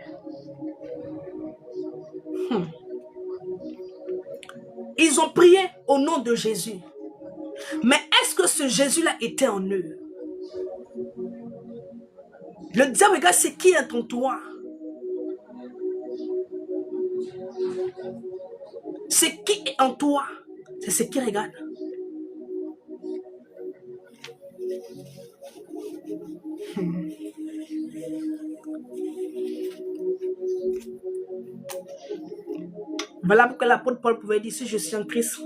Ils ont prié au nom de Jésus. Mais est-ce que ce Jésus-là était en eux? Le diable regarde ce qui est en toi. Ce qui est en toi, c'est ce qu'il regarde. Voilà pourquoi l'apôtre Paul pouvait dire, si je suis en Christ,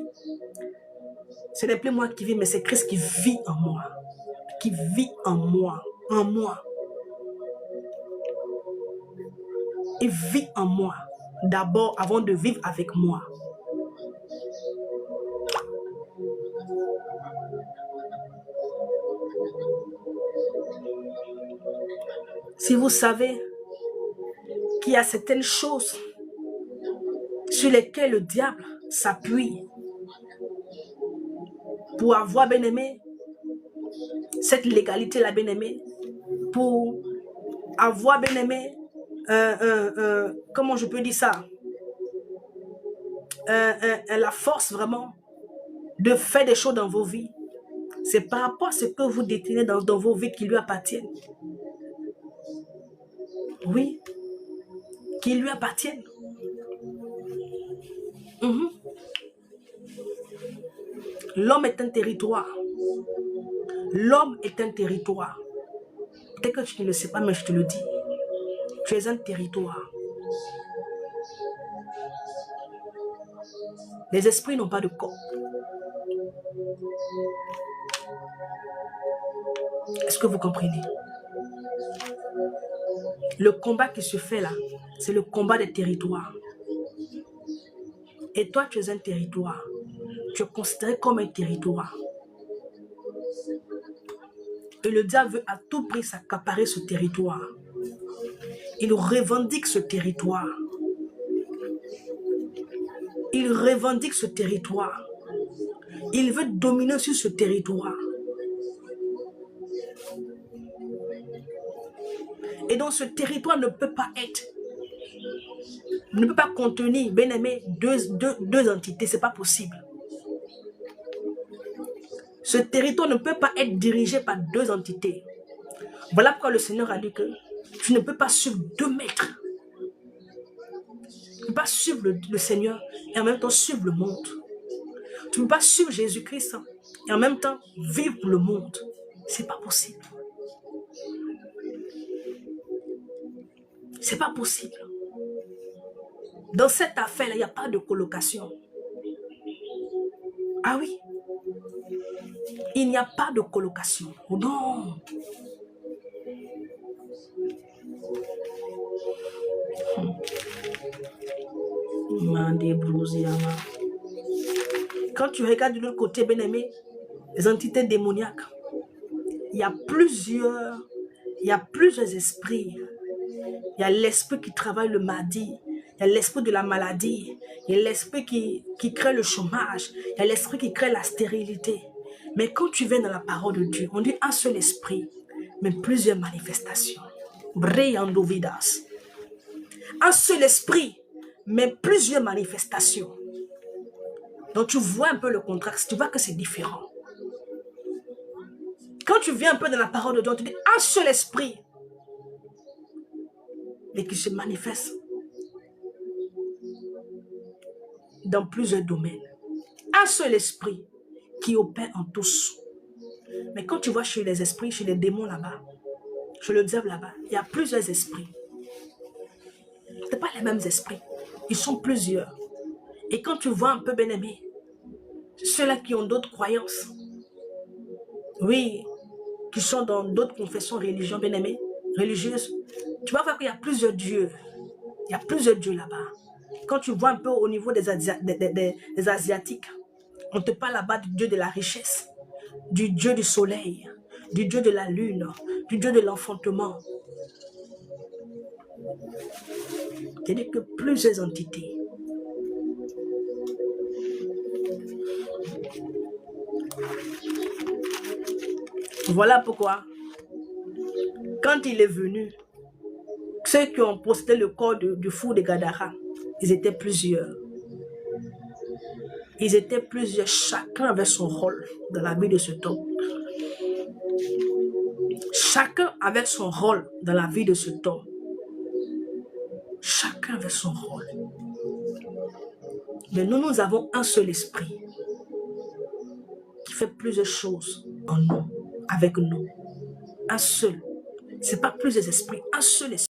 ce n'est plus moi qui vis, mais c'est Christ qui vit en moi. Qui vit en moi. En moi. Il vit en moi. D'abord, avant de vivre avec moi. Si vous savez qu'il y a certaines choses sur lesquelles le diable s'appuie pour avoir, bien aimé, cette légalité-là, bien aimé, pour avoir, bien aimé, comment je peux dire ça, la force vraiment de faire des choses dans vos vies, c'est par rapport à ce que vous détenez dans vos vies qui lui appartiennent. Oui, qui lui appartiennent. L'homme est un territoire. L'homme est un territoire. Peut-être que tu ne le sais pas, mais je te le dis. Tu es un territoire. Les esprits n'ont pas de corps. Est-ce que vous comprenez? Le combat qui se fait là, c'est le combat des territoires. Et toi, tu es un territoire. Tu es considéré comme un territoire. Et le diable veut à tout prix s'accaparer ce territoire. Il revendique ce territoire. Il revendique ce territoire. Il veut dominer sur ce territoire. Et donc ce territoire ne peut pas être, ne peut pas contenir, bien aimé, deux entités, c'est pas possible. Ce territoire ne peut pas être dirigé par deux entités. Voilà pourquoi le Seigneur a dit que tu ne peux pas suivre deux maîtres. Tu ne peux pas suivre le Seigneur et en même temps suivre le monde. Tu ne peux pas suivre Jésus-Christ et en même temps vivre le monde. C'est pas possible. C'est pas possible. Dans cette affaire-là, il n'y a pas de colocation. Ah oui. Il n'y a pas de colocation. Oh non. Quand tu regardes de l'autre côté, bien aimé, les entités démoniaques, il y a plusieurs esprits. Il y a l'esprit qui travaille le mardi, il y a l'esprit de la maladie, il y a l'esprit qui crée le chômage, il y a l'esprit qui crée la stérilité. Mais quand tu viens dans la parole de Dieu, on dit un seul esprit, mais plusieurs manifestations. Briandovidas. Un seul esprit, mais plusieurs manifestations. Donc tu vois un peu le contraste, tu vois que c'est différent. Quand tu viens un peu dans la parole de Dieu, tu dis un seul esprit, mais qui se manifeste dans plusieurs domaines. Un seul esprit qui opère en tous. Mais quand tu vois chez les esprits, chez les démons là-bas, chez le diable là-bas, il y a plusieurs esprits. Ce n'est pas les mêmes esprits. Ils sont plusieurs. Et quand tu vois un peu, bien aimé, ceux-là qui ont d'autres croyances, oui, qui sont dans d'autres confessions religieuses, tu vas voir qu'il y a plusieurs dieux. Il y a plusieurs dieux là-bas. Quand tu vois un peu au niveau des Asiatiques, on te parle là-bas du Dieu de la richesse, du Dieu du soleil, du Dieu de la lune, du Dieu de l'enfantement. C'est-à-dire que plusieurs entités. Voilà pourquoi, quand il est venu, ceux qui ont possédé le corps du fou de Gadara, ils étaient plusieurs. Ils étaient plusieurs, chacun avait son rôle dans la vie de cet homme. Chacun avait son rôle dans la vie de cet homme. Chacun avait son rôle. Mais nous avons un seul esprit qui fait plusieurs choses en nous, avec nous. Un seul. Ce n'est pas plusieurs esprits, un seul esprit.